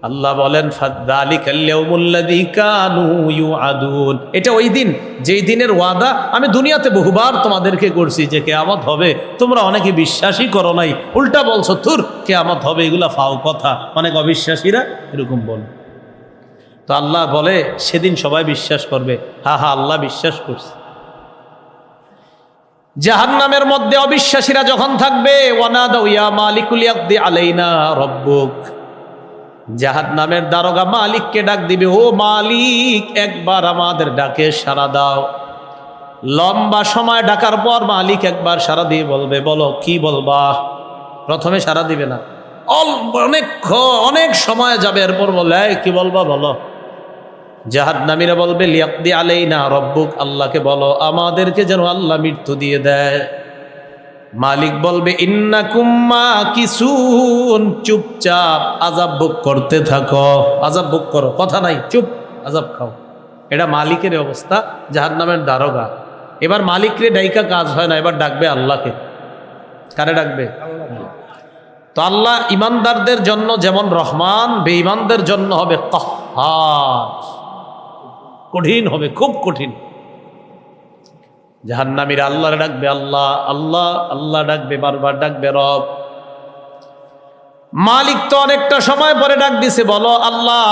আল্লাহ বলেন ফাযালিকাল ইয়াউমুল্লাযী কানূ ইউআদুন, এটা ওই দিন যেই দিনের ওয়াদা আমি দুনিয়াতে বহুবার তোমাদেরকে করছি যে কিয়ামত হবে, তোমরা অনেকে বিশ্বাসই করো নাই, উল্টা বলছো থুর কিয়ামত হবে, এগুলা ফাও কথা। অনেক অবিশ্বাসীরা এরকম বলে। তো আল্লাহ বলে সেদিন সবাই বিশ্বাস করবে, হা হা আল্লাহ বিশ্বাস করছে। জাহান্নামের মধ্যে অবিশ্বাসীরা যখন থাকবে, ওয়ানাদাউ ইয়া মালিকুল ইয়াকদি আলাইনা রাব্বুক, জাহান্নামের দারোগা মালিককে ডাক দিবে, ও মালিক একবার আমাদের ডাকে সাড়া দাও। লম্বা সময় ডাকার পর মালিক একবার সাড়া দিয়ে বলবে, বলো কি বলবা। প্রথমে সাড়া দিবে না, অনেক সময় যাবে, এরপর বলে কি বলবা বলো। জাহান্নামীরা বলবে লিয়াকদি আলাইনা রাব্বুক, আল্লাহকে বলো আমাদেরকে যেন আল্লাহ মৃত্যু দিয়ে দেয়। মালিক বলবে ইন্নাকুম মাকিসুন, চুপচাপ আযাব ভোগ করতে থাকো, আযাব ভোগ করো, কথা নাই, চুপ আযাব খাও। এটা মালিকের অবস্থা, জাহান্নামের দারোগা। এবার মালিকরে ডাইকা কাজ হয় না, এবার ডাকবে আল্লাহকে। কারে ডাকবে? তো আল্লাহ ইমানদারদের জন্য যেমন রহমান, বেঈমানদের জন্য হবে কাহ্হার, কঠিন হবে, খুব কঠিন। জাহান্নামীরা আল্লাহরে ডাকবে আল্লাহ আল্লাহ আল্লাহ ডাকবে, বারবার ডাকবে রব। মালিক তো অনেকটা সময় পরে ডাক দিছে, বলো আল্লাহ।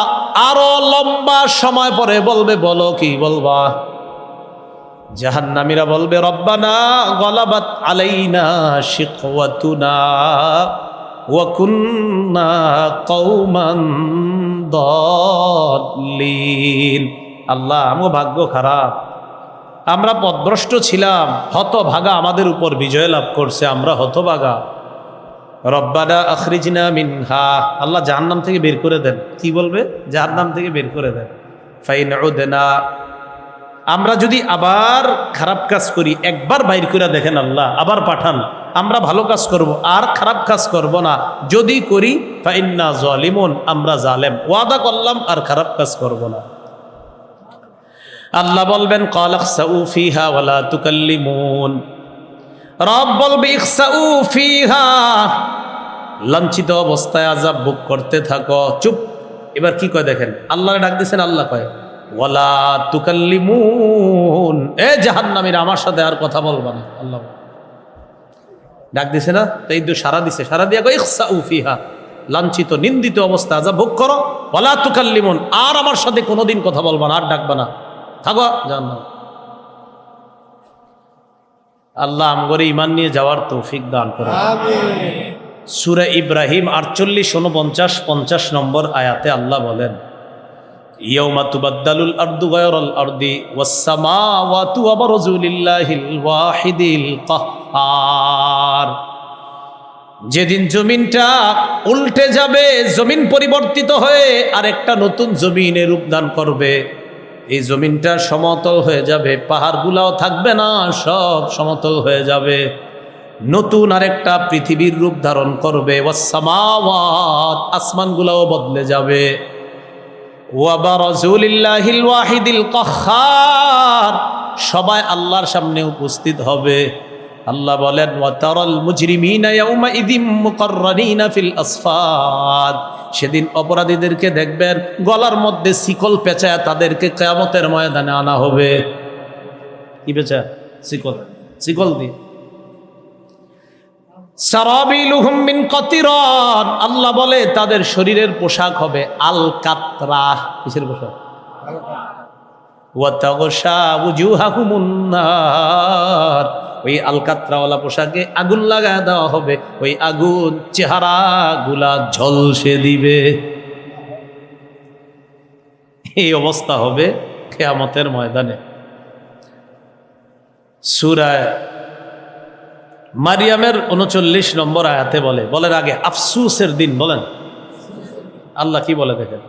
আরো লম্বা সময় পরে বলবে, বলো কি বলবা। জাহান্নামীরা বলবে রব্বানা গলাবাত আলাইনা শিকওয়াতুনা ওয়া কুন্না কওমান দাল্লিন, আল্লাহ আমার ভাগ্য খারাপ, আমরা পথভ্রষ্ট ছিলাম, হতভাগা আমাদের উপর বিজয় লাভ করছে, আমরা হতভাগা। রব্বানা আখরিজনা মিনহা, আল্লাহ জাহান্নাম থেকে বের করে দেন। কি বলবে? জাহান্নাম থেকে বের করে দেন। ফাইন উদনা, আমরা যদি আবার খারাপ কাজ করি, একবার বাইর করে দেখেন আল্লাহ, আবার পাঠান, আমরা ভালো কাজ করব, আর খারাপ কাজ করব না। যদি করি ফাইন্না জালিমুন, আমরা জালেম, ওয়াদা করলাম আর খারাপ কাজ করব না। আল্লাহ বলবেন ক্বালা ইখসাউ ফিহা ওয়ালা তুকাল্লিমুন, রব বলবে ইখসাউ ফিহা, লাঞ্ছিত অবস্থায় আযাব ভোগ করতে থাকো, চুপ। এবার কি কয় দেখেন, আল্লাহরে ডাক দিছেন, আল্লাহ কয় ওয়ালা তুকাল্লিমুন, এ জাহান্নামীরা আমার সাথে আর কথা বলবা না। আল্লাহ ডাক দিছে না, তো এই সারা দিছে, সারা দিয়া কয় ইখসাউ ফিহা, লাঞ্ছিত নিন্দিত অবস্থা আযাব ভোগ করো, ওয়ালা তুকাল্লিমুন, আর আমার সাথে কোনোদিন কথা বলবা না, আর ডাকবা না, থাকো জাহান্নাম। আল্লাহ আমগরে ঈমান নিয়ে যাওয়ার তৌফিক দান করুন। আমিন। সূরা ইব্রাহিম 48, 49, 50 নম্বর আয়াতে আল্লাহ বলেন ইয়াউমা তুবাদদালুল আরদু গায়রাল আরদি ওয়াস সামাওয়াতু ওয়া বারাজু লিল্লাহিল ওয়াহিদিল কাহ্হার, যেদিন জমিনটা উল্টে যাবে, জমিন পরিবর্তিত হয়ে আরেকটা নতুন জমিনে রূপ দান করবে। এই জমিনটা সমতল হয়ে যাবে, পাহাড়গুলাও থাকবে না, সব সমতল হয়ে যাবে, নতুন আরেকটা পৃথিবীর রূপ ধারণ করবে। ওয়াস সামাওয়াত, আসমানগুলাও বদলে যাবে। ওয়া বারাজু লিল্লাহিল ওয়াহিদিল কাহ্হার, সবাই আল্লাহর সামনে উপস্থিত হবে। আল্লাহ বলেন ওয়া তারাল মুজরিমিনা ইয়াউমা ইযিম মুকাররানিনা ফিল আসফাদ, সেদিন অপরাধীদেরকে দেখবেন গলার মধ্যে শিকল পেঁচায় তাদেরকে কিয়ামতের ময়দানে আনা হবে। কি পেঁচা? শিকল, শিকল দিয়ে। সারাবিলুহুম মিন কাতিরান, আল্লাহ বলে তাদের শরীরের পোশাক হবে আল কাতরা। কিসের পোশাক? ওয়া তাগশা উজুহাকুমুন নার, ওই আল কাতরাওয়ালা পোশাকে আগুন লাগায় দেওয়া হবে, ওই আগুন চেহারা গুলা ঝলসে দিবে। এই অবস্থা হবে কিয়ামতের ময়দানে। সূরা মারিয়ামের 39 নম্বর আয়াতে বলেন আগে আফসুসের দিন, বলেন আল্লাহ কি বলে দেখেন,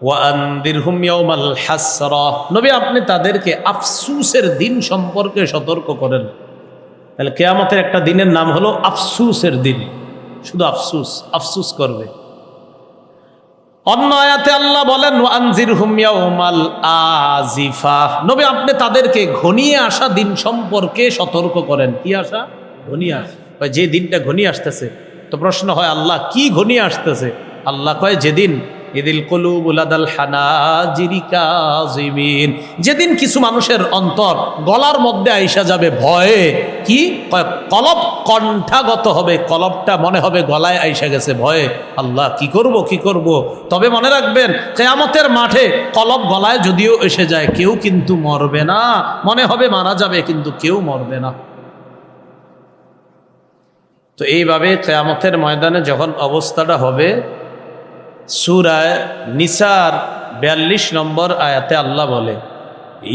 ওয়ানদিরহুম ইয়াউমাল হাসরা, নবী আপনি তাদেরকে আফসুসের দিন সম্পর্কে সতর্ক করেন। তাহলে কিয়ামতের একটা দিনের নাম হলো আফসুসের দিন, শুধু আফসুস আফসুস করবে। অন্য আয়াতে আল্লাহ বলেন ওয়ানজিরহুম ইয়াউমাল আজিফা, নবী আপনি তাদেরকে ঘনিয়ে আসা দিন সম্পর্কে সতর্ক করেন। কি আসা? ঘনিয়ে আসে। যে দিনটা ঘনিয়ে আসতেছে, তো প্রশ্ন হয় আল্লাহ কি ঘনিয়ে আসতেছে? আল্লাহ কয় যেদিন ইদিল কুলুবু লাদাল হানাজিরি কাযিমিন, যেদিন কিছু মানুষের অন্তর গলার মধ্যে আইসা যাবে ভয়ে, কি কলব কণ্ঠাগত হবে, কলবটা মনে হবে গলায় আইসা গেছে ভয়ে, আল্লাহ কি করব কি করব। তবে মনে রাখবেন কিয়ামতের মাঠে কলব গলায় যদিও এসে যায় কেউ কিন্তু মরবে না, মনে হবে মারা যাবে কিন্তু কেউ মরবে না। তো এইভাবে কিয়ামতের ময়দানে যখন অবস্থাটা হবে, সূরা নিসার 42 নম্বর আয়াতে আল্লাহ বলে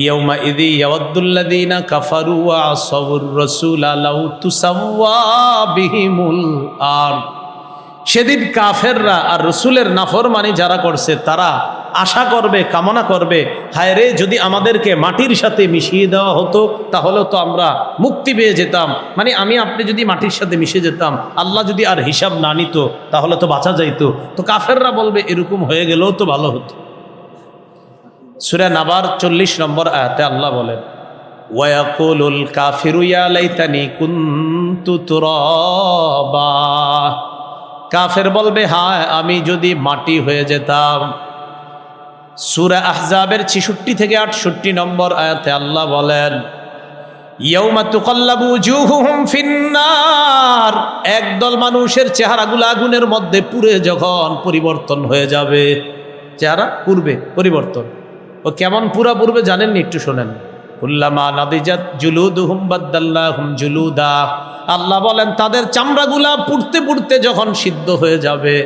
ইয়াউমা ইযি ইয়াওয়াদ্দুল্লাযীনা কাফারু ওয়া আসাউর রাসূলা লাউ তুসাওয়া বিহিমুল আরদ, সেদিন কাফেররা আর রসুলের নাফরমানি যারা করছে তারা আশা করবে, কামনা করবে, হায় রে যদি আমাদেরকে মাটির সাথে মিশিয়ে দেওয়া হতো তাহলে তো আমরা মুক্তি পেয়ে যেতাম। মানে আপনি যদি মাটির সাথে মিশে যেতাম, আল্লাহ যদি আর হিসাব না নিত তাহলে তো বাঁচা যাইতো। তো কাফেররা বলবে এরকম হয়ে গেলেও তো ভালো হতো। সূরা নাবার 40 নম্বর আয়াতে আল্লাহ বলেন ওয়ায়াকুলুল কাফিরু ইয়া লাইতানি কুনতু তুরাবা, কাফের বলবে হায় আমি যদি মাটি হয়ে যেতাম। সূরা আহজাবের 66 থেকে 68 নম্বর আয়াতে আল্লাহ বলেন ইয়াউমা তুকাল্লাবু উজুহুহুম ফিন্নার, একদল মানুষের চেহারাগুলো আগুনের মধ্যে পুড়ে যখন পরিবর্তন হয়ে যাবে, চেহারা পূর্বে পরিবর্তন। ও কেমন পুরা পূর্বে জানেননি? একটু শোনেন। কুল্লামা নাদিজাত জুলুদুহুম বাদদাল্লাহুম জুলুদা, আল্লাহ বলেন তাদের চামড়াগুলা পুড়তে পুড়তে যখন সিদ্ধ হয়ে যাবে,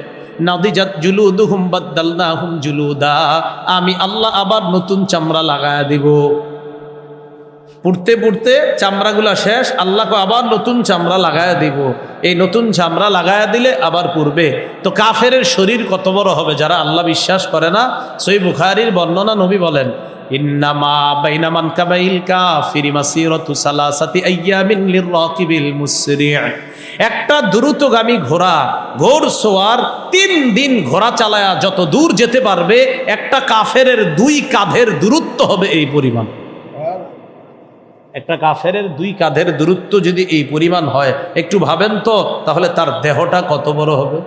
নাদিজাত জুলুদুহুম বাদদাল্লাহুম জুলুদা, আমি আল্লাহ আবার নতুন চামড়া লাগায়া দিব। পুড়তে পুড়তে চামড়াগুলা শেষ, আল্লাহকে আবার নতুন চামড়া লাগায়া দিব। এই নতুন চামড়া লাগায়া দিলে আবার পুড়বে। তো কাফেরের শরীর কত বড় হবে যারা আল্লাহ বিশ্বাস করে না। সহিহ বুখারীর বর্ণনা, নবী বলেন ইন্নামা বাইনা মানকাবাইল কাফিরি মাসিরাতু সালাসাতি আইয়ামিন লিররাকিবিল মুসরি', একটা দ্রুতগামী ঘোড়া, ঘোড়সওয়ার 3 দিন ঘোড়া চালায়া যত দূর যেতে পারবে, একটা কাফেরের 2 কাঁধের দূরত্ব হবে এই পরিমাণ। একটা কাফেরের 2 কাঁধের দূরত্ব যদি এই পরিমাণ হয়, একটু ভাবেন তো তাহলে তার দেহটা কত বড় হবে।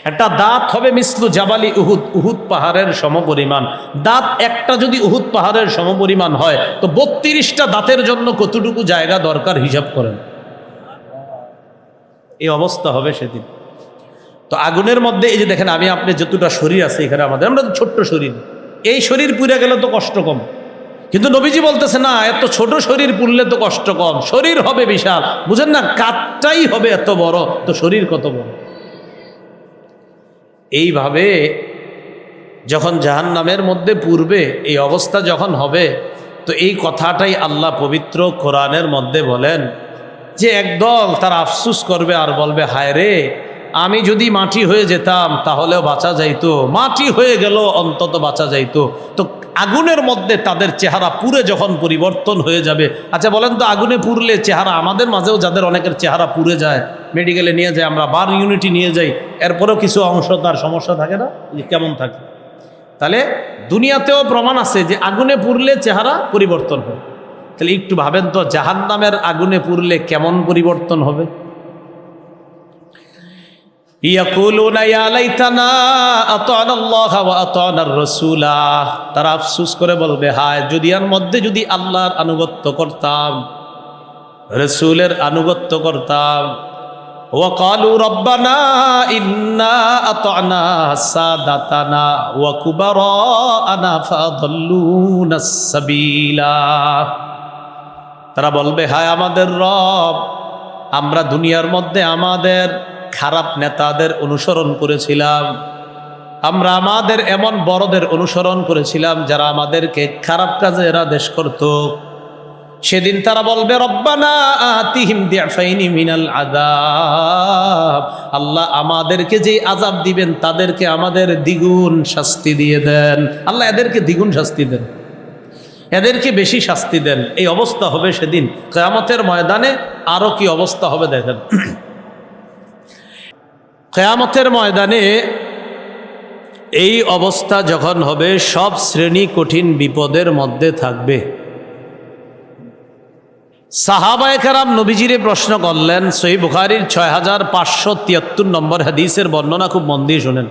একটা দাঁত হবে মিসলু জাবালি উহুদ, উহুদ পাহাড়ের সমপরিমাণ। দাঁত একটা যদি উহুদ পাহাড়ের সমপরিমাণ হয় তো 32টা দাঁতের জন্য কতটুকু জায়গা দরকার হিসাব করেন। এই অবস্থা হবে সেদিন। তো আগুনের মধ্যে এই যে দেখেন আপনি যতটা শরীর আছে এখানে আমরা তো ছোট্ট শরীর, এই শরীর পুড়ে গেলে তো কষ্ট কম, কিন্তু নবীজি বলতেছে না এত ছোট শরীর পুড়লে তো কষ্ট কম, শরীর হবে বিশাল। বুঝেন না, কাঠটাই হবে এত বড়, তো শরীর কত বড়। এইভাবে যখন জাহান্নামের মধ্যে পূর্বে এই অবস্থা যখন হবে, তো এই কথাটাই আল্লাহ পবিত্র কোরআনের মধ্যে বলেন যে একদল তারা আফসুস করবে আর বলবে হায় রে আমি যদি মাটি হয়ে যেতাম তাহলেও বাঁচা যাইতো, মাটি হয়ে গেল অন্তত বাঁচা যাইতো। তো আগুনের মধ্যে তাদের চেহারা পুড়ে যখন পরিবর্তন হয়ে যাবে, আচ্ছা বলেন তো আগুনে পুড়লে চেহারা, আমাদের মাঝেও যাদের অনেকের চেহারা পুড়ে যায়, মেডিকেলে নিয়ে যায়, আমরা বার্ন ইউনিটি নিয়ে যাই, এরপরেও কিছু অংশ তার সমস্যা থাকে না, কেমন থাকে। তাহলে দুনিয়াতেও প্রমাণ আছে যে আগুনে পুড়লে চেহারা পরিবর্তন হয়। তাহলে একটু ভাবেন তো জাহান্নামের আগুনে পুড়লে কেমন পরিবর্তন হবে। ইয়াকুলুনা ইয়া লাইতানা আতা'না আল্লাহ ওয়া আতা'না আর-রাসূলা, তারা আফসোস করে বলবে হায় যদি এর মধ্যে যদি আল্লাহর আনুগত্য করতাম, রাসূলের আনুগত্য করতাম। وقالوا ربنا إنا أطعنا سادتنا وكبراءنا فأضلونا السبيلا। তারা বলবে, হায় আমাদের রব, আমরা দুনিয়ার মধ্যে আমাদের খারাপ নেতাদের অনুসরণ করেছিলাম, আমরা আমাদের এমন বড়দের অনুসরণ করেছিলাম যারা আমাদেরকে খারাপ কাজের আদেশ করত। সেদিন তারা বলবে, রব্বানা আতিহিম দিআফাইনি মিনাল আযাব, আল্লাহ আমাদেরকে যে আযাব দিবেন তাদেরকে আমাদের দ্বিগুণ শাস্তি দিয়ে দেন। আল্লাহ এদেরকে দ্বিগুণ শাস্তি দেন, এদেরকে বেশি শাস্তি দেন। এই অবস্থা হবে সেদিন কিয়ামতের ময়দানে। আরো কি অবস্থা হবে দেখেন। কিয়ামতের ময়দানে এই অবস্থা যখন হবে, সব শ্রেণী কঠিন বিপদের মধ্যে থাকবে। সাহাবায়ে কেরাম নবীজিরে প্রশ্ন করলেন। সহিহ বুখারীর 6573 নম্বর হাদিসের বর্ণনা, খুব মন দিয়ে শুনেন।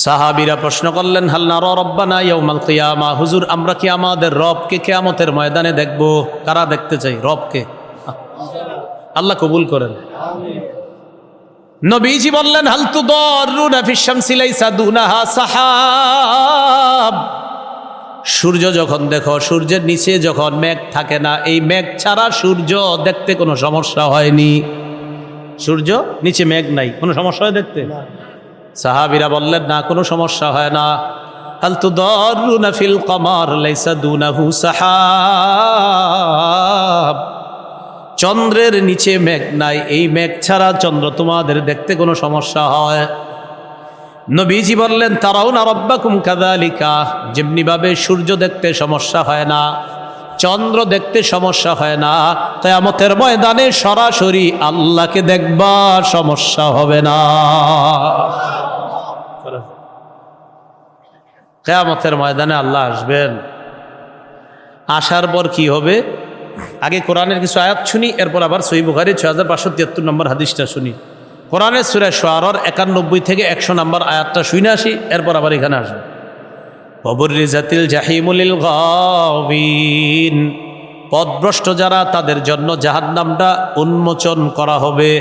সাহাবীরা প্রশ্ন করলেন, হাল নারা রব্বানা ইয়াউমাল কিয়ামা, হুজুর আমরা কি আমাদের রবকে কিয়ামতের ময়দানে দেখব? কারা দেখতে চাই রবকে? আল্লাহ কবুল করেন। নবীজি বললেন, হাল তুদাররুনা ফিশ শামসি লাইসা দুনাহা সাহাব, সূর্য যখন দেখো, সূর্যের নিচে যখন মেঘ থাকে না, এই মেঘ ছাড়া সূর্য দেখতে কোনো সমস্যা হয়নি। সূর্য নিচে মেঘ নাই, কোনো সমস্যা হয় দেখতে? সাহাবীরা বললেন, না, কোনো সমস্যা হয় না। হাল তুদাররুনা ফিল কমার লাইসা দুনাহু সাহাব, চন্দ্রের নিচে মেঘ নাই, এই মেঘ ছাড়া চন্দ্র তোমাদের দেখতে কোনো সমস্যা হয়? নবীজি বললেন, তারাউনা রাব্বাকুম কাযালিকা, যেমনিভাবে সূর্য দেখতে সমস্যা হয় না, চন্দ্র দেখতে সমস্যা হয় না, কিয়ামতের ময়দানে সরাসরি আল্লাহকে দেখবা সমস্যা হবে না। কিয়ামতের ময়দানে আল্লাহ আসবেন। আসার পর কি হবে? আগে কোরআনের কিছু আয়াত শুনি, এরপর আবার সহিহ বুখারী 6573 নম্বর হাদিসটা শুনি। কোরআনের সূরা শুআরার 91 থেকে 100 নম্বর আয়াতটা শুনে আসি, এরপর আবার এখানে আসবো। ওয়াবুররিজাতিল জাহিমু লিল গাওয়িন, পথভ্রষ্ট যারা তাদের জন্য জাহান্নামটা উন্মোচন করা হবে।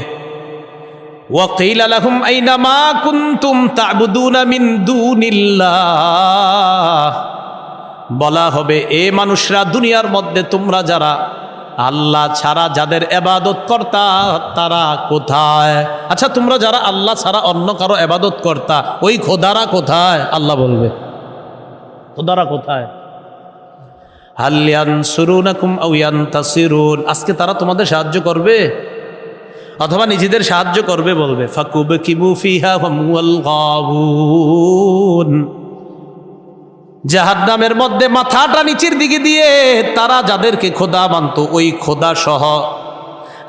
ওয়াকিলা লাহুম আইনা মা কুনতুম তা'বুদুনা মিন দুনিল্লাহ, বলা হবে, এ মানুষরা, দুনিয়ার মধ্যে তোমরা যারা আল্লাহ ছাড়া যাদের ইবাদত করতা তারা কোথায়? আচ্ছা, তোমরা যারা আল্লাহ ছাড়া অন্য কারো ইবাদত করতা, ওই খোদারা কোথায়? আল্লাহ বলবে, খোদারা কোথায়? হাল ইয়ানসুরুনাকুম আও ইয়ানতাসিরুন, আজকে তারা তোমাদের সাহায্য করবে অথবা নিজেদের সাহায্য করবে? বলবে, ফাকুবকিবু ফিহা হুম ওয়াল গাবুন, জাহান্নামের মধ্যে মাথাটা নিচের দিকে দিয়ে তারা যাদেরকে খোদা মানত ওই খোদা সহ,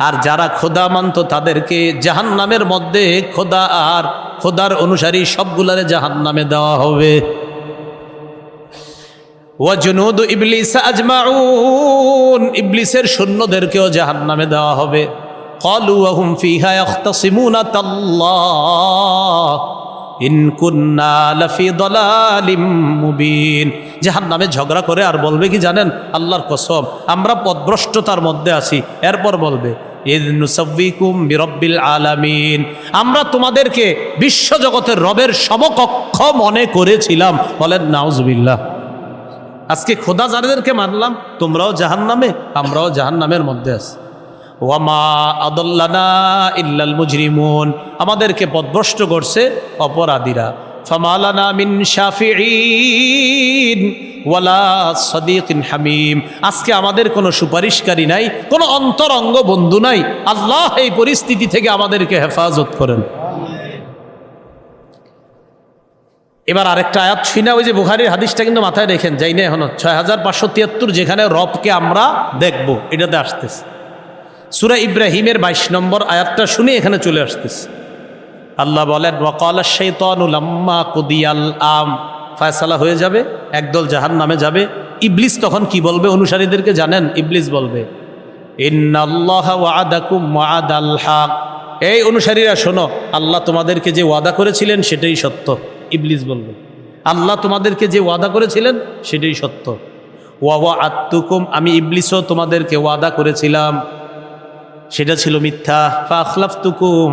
আর যারা খোদা মানত তাদেরকে জাহান্নামের মধ্যে খোদা আর খোদার অনুসারী সবগুলারে জাহান্নামে দেওয়া হবে। ওয়া জুনুদু ইবলিস আজমাউন, ইবলিসের সৈন্যদেরকেও জাহান্নামে দেওয়া হবে। ক্বালু ওয়া হুম ফিহা ইখতাসিমুনা তাল্লাহ ইন কুন্না লাফি দালালিম মুবিন, জাহান্নামে ঝগড়া করে আর বলবে কি জানেন? আল্লাহর কসম, আমরা পথভ্রষ্টতার মধ্যে আছি। এরপর বলবে, ইয নুসাব্বিকুম বিরাব্বিল আলামিন, আমরা তোমাদেরকে বিশ্বজগতের রবের সমকক্ষ মনে করেছিলাম। বলেন নাউজুবিল্লাহ। আজকে খোদা যাদেরকে মানলাম, তোমরাও জাহান্নামে, আমরাও জাহান্নামের মধ্যে আছি। ওয়ামা আদাল্লানা ইল্লাল মুজরিমুন, আমাদেরকে পথভ্রষ্ট করছে অপরাধীরা। ফামালানা মিন শাফিঈন ওয়ালা সাদিকিন হামিম, আজকে আমাদের কোনো সুপারিশকারী নাই, কোনো অন্তরঙ্গ বন্ধু নাই। আল্লাহ এই পরিস্থিতি থেকে আমাদেরকে হেফাজত করেন। এবার আরেকটা আয়াত শুনা, ওই যে বুখারীর হাদিসটা কিন্তু মাথায় রেখেন, যাই না এখনো 6573, যেখানে রবকে আমরা দেখব, এটাতে আসতেছে। সূরা ইব্রাহিমের 22 নম্বর আয়াতটা শুনে এখানে চলে আসতেছে। আল্লাহ বলেন, ওয়াকালা শাইতানু লাম্মা কুদিয়াল আম, ফয়সালা হয়ে যাবে, একদল জাহান্নামে যাবে। ইবলিস তখন কি বলবে অনুসারীদেরকে জানেন? ইবলিস বলবে, ইন্নাল্লাহা ওয়া'আদাকুম ওয়া'আদাল হক, এই অনুসারীরা শোনো, আল্লাহ তোমাদেরকে যে ওয়াদা করেছিলেন সেটাই সত্য। ইবলিস বলবে, আল্লাহ তোমাদেরকে যে ওয়াদা করেছিলেন সেটাই সত্য। ওয়া ওয়া'আদতুকুম, আমি ইবলিসও তোমাদেরকে ওয়াদা করেছিলাম। সেটা ছিল মিথ্যা। ফাখলাফতুকুম,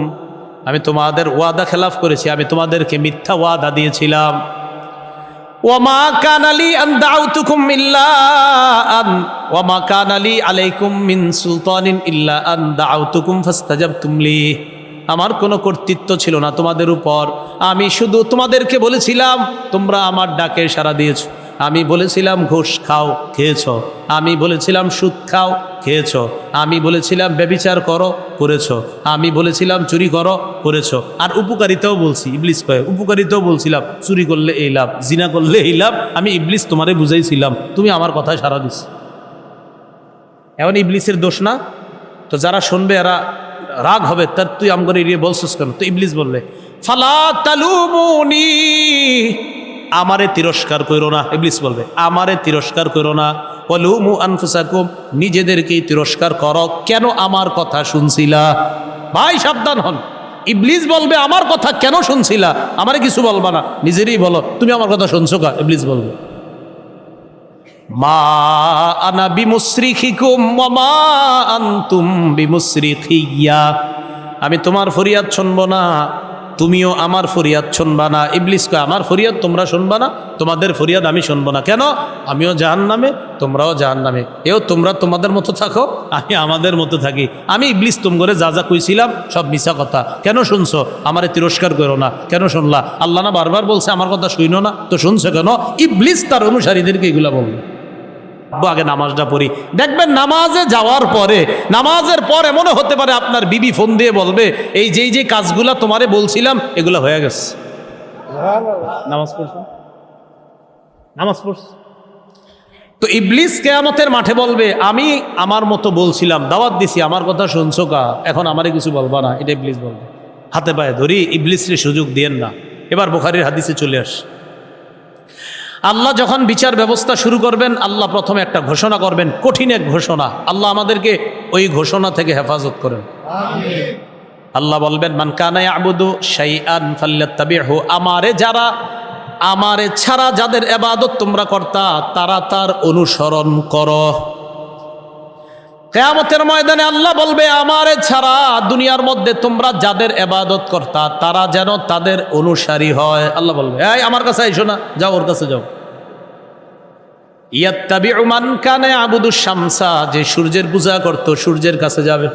আমি তোমাদের ওয়াদা খেলাফ করেছি, আমি তোমাদেরকে মিথ্যা ওয়াদা দিয়েছিলাম। ওয়ামা কানা লি আন দাউতুকুম ইল্লা আন ওয়ামা কানা লি আলাইকুম মিন সুলতানিন ইল্লা আন দাউতুকুম ফাস্তাজাবতুম লি, আমার কোনো কর্তৃত্ব ছিল না তোমাদের উপর, আমি শুধু তোমাদেরকে বলেছিলাম, তোমরা আমার ডাকে সাড়া দিয়েছো। আমি বলেছিলাম ঘুষ খাও, খেয়েছো। আমি বলেছিলাম সুদ খাও, খেয়েছো। আমি বলেছিলাম ব্যভিচার করো, করেছো। আমি বলেছিলাম চুরি করো, করেছো। আর উপকারিতাও বলছি, ইবলিস কয় উপকারিতাও বলছিলাম, চুরি করলে এই লাভ, জিনা করলে এই লাভ। আমি ইবলিস তোমারে বুঝাইছিলাম, তুমি আমার কথায় সাড়া দিস। এখন ইবলিসের দোষ না? তো যারা শুনবে এরা রাগ হবে, তার তুই আমগরে এড়িয়ে বলছিস কেন? তো ইবলিস বললে ফালা তালুমুনি, আমারে তিরস্কার করো না। ইবলিস বলবে আমারে তিরস্কার করো না। ওয়ালুমু আনফুসাকুম, নিজেদেরকেই তিরস্কার করো, কেন আমার কথা শুনছিলা? ভাই সাবধান হন, ইবলিস বলবে আমার কথা কেন শুনছিলা, আমারে কিছু বলবা না, নিজেরই বলো তুমি আমার কথা শুনছো কা? ইবলিস বলবে মা আনা বিমুসরিখিকুম ওয়া মা আনতুম বিমুসরিখিয়া, আমি তোমার ফরিয়াদ শুনবো না, তুমিও আমার ফরিয়াদ শুনবা না। ইবলিস কয় আমার ফরিয়াদ তোমরা শুনবা না, তোমাদের ফরিয়াদ আমি শুনবো না। কেন? আমিও জাহান্নামে, তোমরাও জাহান্নামে। এও তোমরা তোমাদের মতো থাকো, আমি আমাদের মতো থাকি। আমি ইবলিস তোমরে যা যা কইছিলাম সব মিছা কথা। কেন শুনছো? আমারে তিরস্কার করো না, কেন শুনলা? আল্লাহ না বারবার বলছে আমার কথা শুনো না, তো শুনছো কেন? ইবলিস তার অনুসারীদেরকে এগুলা বলবে। আগে নামাজটা পড়ি, দেখবেন নামাজে যাওয়ার পরে, নামাজের পর এমনও হতে পারে আপনার বিবি ফোন দিয়ে বলবে এই যে কাজগুলা তোমারে বলছিলাম এগুলা হয়ে গেছে। নামাজ পড়ছো, নামাজ পড়ছো। তো ইবলিস কিয়ামতের মাঠে বলবে আমি আমার মতো বলছিলাম, দাওয়াত দিছি, আমার কথা শুনছো কা, এখন আমারে কিছু বলবা না। এটা ইবলিস বলবে। হাতে পায়ে ধরি, ইবলিসের সুযোগ দিয়েন না। এবার বুখারীর হাদিসে চলে আস। আল্লাহ যখন বিচার ব্যবস্থা শুরু করবেন, আল্লাহ প্রথমে একটা ঘোষণা করবেন, কঠিন এক ঘোষণা। আল্লাহ আমাদেরকে ওই ঘোষণা থেকে হেফাজত করেন। আল্লাহ বলবেন মান কানা ইয়াবুদু শাইআন ফাল্যাত্তাবিহু, আমারে ছাড়া যাদের ইবাদত তোমরা করতা তারা তার অনুসরণ করো। কিয়ামতের ময়দানে আল্লাহ বলবে আমারে ছাড়া দুনিয়ার মধ্যে তোমরা যাদের ইবাদত করতা তারা যেন তাদের অনুসারী হয়। আল্লাহ বলবে এই আমার কাছে আইসো না, যাও ওর কাছে যাও। ইয়াত্তাবিউ মান কানা ইয়াবুদু শামসা, যে সূর্যের পূজা করত সূর্যের কাছে যাবে।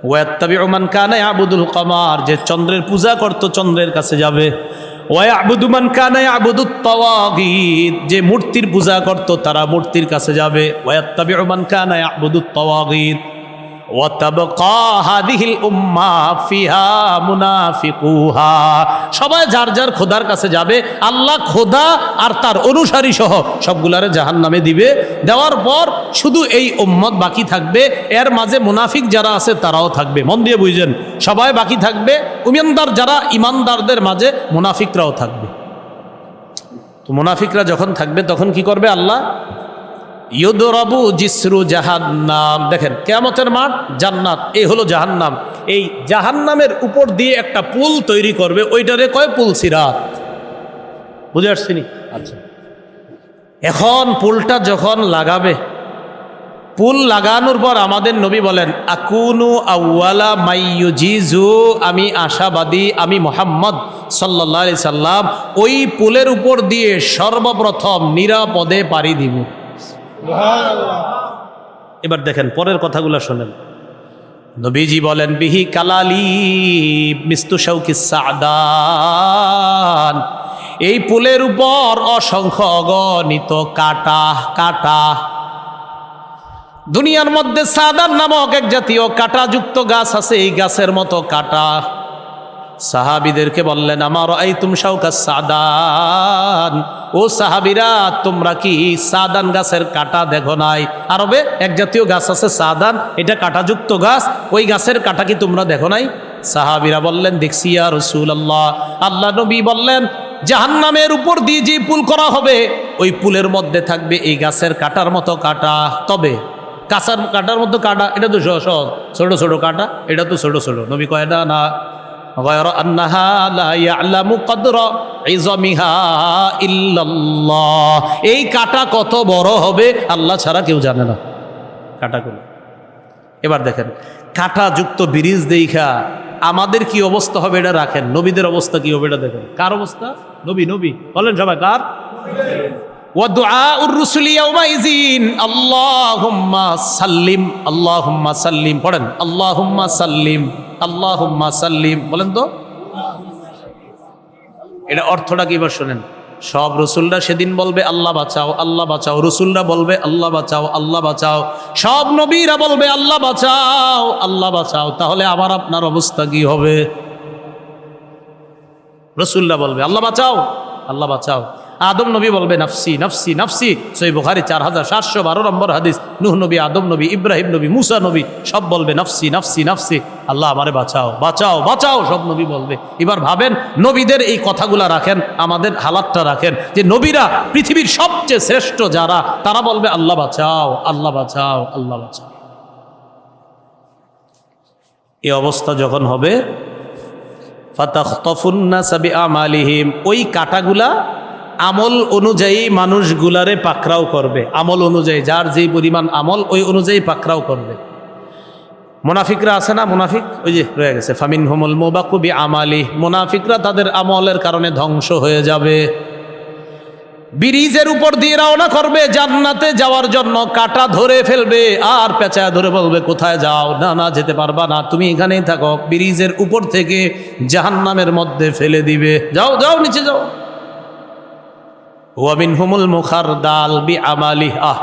ওয়াত্তাবিউ মান কানা ইয়াবুদুল কমার, যে চন্দ্রের পূজা করত চন্দ্রের কাছে যাবে। ওয়ায়াবুদু মান কানা ইয়াবুদুত তাওয়াগীত, যে মূর্তির পূজা করত তারা মূর্তির কাছে যাবে। ওয়াত্তাবিউ মান কানা ইয়াবুদুত তাওয়াগীত ওয়া তাবকা হাদিহিল উম্মাহ ফিহা মুনাফিকুহা, সবাই যার যার খোদার কাছে যাবে। আল্লাহ খোদা আর তার অনুসারী সহ সবগুলারে জাহান্নামে দিবে। দেওয়ার পর শুধু এই উম্মত বাকি থাকবে, এর মাঝে মুনাফিক যারা আছে তারাও থাকবে। মন দিয়ে বুঝেন, সবাই বাকি থাকবে, ইমানদার যারা, ইমানদারদের মাঝে মুনাফিকরাও থাকবে। তো মুনাফিকরা যখন থাকবে তখন কি করবে আল্লাহ? ইউদরাবু জিসরু জাহান্নাম। দেখেন কিয়ামতের মাঠ, জান্নাত, এই হলো জাহান্নাম। এই জাহান্নামের উপর দিয়ে একটা পুল তৈরি করবে, ওইটারে কয় পুল সিরাত। বুঝে আসছিনি? আচ্ছা, এখন পুলটা যখন লাগাবে, পুল লাগানোর পর আমাদের নবী বলেন আকুনু আউয়ালা মাইয়ুজিজু, আমি আশাবাদী, আমি মুহাম্মদ সাল্লাল্লাহু আলাইহি সাল্লাম ওই পুলের উপর দিয়ে সর্বপ্রথম নিরাপদে পাড়ি দিব। এবার দেখেন পরের কথাগুলো শোনেন। নবীজি বলেন বিহি কালালি মিস্তু শাউকিস সাদান, এই পুলের উপর অসংখ্য অগণিত কাটা। কাটা দুনিয়ার মধ্যে সাদান নামক এক জাতীয় কাটাযুক্ত গাছ আছে, এই গাছের মতো কাটা। সাহাবীদেরকে বললেন আমার আইতুম শাউকাস সাদান, ও সাহাবীরা তোমরা কি সাদান গাছের কাটা দেখো নাই? আরবে এক জাতীয় গাছ আছে সাদান, এটা কাটাযুক্ত গাছ, ওই গাছের কাটা কি তোমরা দেখো নাই? সাহাবীরা বললেন দেখছি ইয়া রাসূলুল্লাহ। আল্লাহ নবী বললেন জাহান্নামের উপর দিয়ে যে পুল করা হবে ওই পুলের মধ্যে থাকবে এই গাছের কাটার মতো কাটা। তবে গাছের কাটার মতো কাটা, এটা তো সহজ, ছোট ছোট কাটা, এটা তো ছোট ছোট। নবী কয় না না, গায়রা আন্নাহা লা ইয়ালামু কদরা ইযামিহা ইল্লাল্লাহ, এই কাটা কত বড় হবে আল্লাহ ছাড়া কেউ জানে না কাটাগুলো। এবার দেখেন কাঁটাযুক্ত ব্রিজ দেখা আমাদের কি অবস্থা হবে এটা রাখেন, নবীদের অবস্থা কি হবে এটা দেখেন। কার অবস্থা? নবী নবী বলেন সবাই কার? ওয়াদুআউর রুসুলি ইয়াউমাইযিন আল্লাহুম্মা সাল্লিম আল্লাহুম্মা সাল্লিম পড়েন, আল্লাহুম্মা সাল্লিম আল্লাহুম্মা সাল্লিম বলেন তো। এটা অর্থটা কি এবার শোনেন। সব রসুলরা সেদিন বলবে আল্লাহ বাঁচাও আল্লাহ বাঁচাও, রসুলরা বলবে আল্লাহ বাঁচাও আল্লাহ বাঁচাও, সব নবীরা বলবে আল্লাহ বাঁচাও আল্লাহ বাঁচাও। তাহলে আবার আপনার অবস্থা কি হবে? রসুলরা বলবে আল্লাহ বাঁচাও আল্লাহ বাঁচাও, আদম নবী বলবে নাফসি নাফসি নাফসি। সহিহ বুখারী 4712 নম্বর হাদিস। নূহ নবী, আদম নবী, ইব্রাহিম নবী, মুসা নবী সব বলবে নাফসি নাফসি নাফসি, আল্লাহ আমারে বাঁচাও বাঁচাও বাঁচাও, সব নবী বলবে। এবার ভাবেন নবীদের এই কথাগুলা রাখেন, আমাদের হালাতটা রাখেন, যে নবীরা পৃথিবীর সবচেয়ে শ্রেষ্ঠ যারা, তারা বলবে আল্লাহ বাঁচাও আল্লাহ বাঁচাও আল্লাহ বাঁচাও। এই অবস্থা যখন হবে ফাতাখতাফুন্নাসা বিআমালিহিম, ওই কাঁটাগুলা আমল অনুযায়ী মানুষগুলারে পাকড়াও করবে, আমল অনুযায়ী, যার যেই পরিমাণ আমল ওই অনুযায়ী পাকড়াও করবে। মুনাফিকরা আছে না, মুনাফিক ওই যে রয়ে গেছে, ফামিনহুমুল মুবাক্কু বিআমালি, মুনাফিকরা তাদের আমলের কারণে ধ্বংস হয়ে যাবে। ব্রিজের উপর দিয়ে রওনা করবে জান্নাতে যাওয়ার জন্য, কাঁটা ধরে ফেলবে আর পেঁচায় ধরে বলবে কোথায় যাও, না না যেতে পারবা না, তুমি এখানেই থাকো। ব্রিজের উপর থেকে জাহান্নামের মধ্যে ফেলে দিবে, যাও যাও নিচে যাও। ওয়ামিনহুমুল মুখারদাল বিআমালিহা,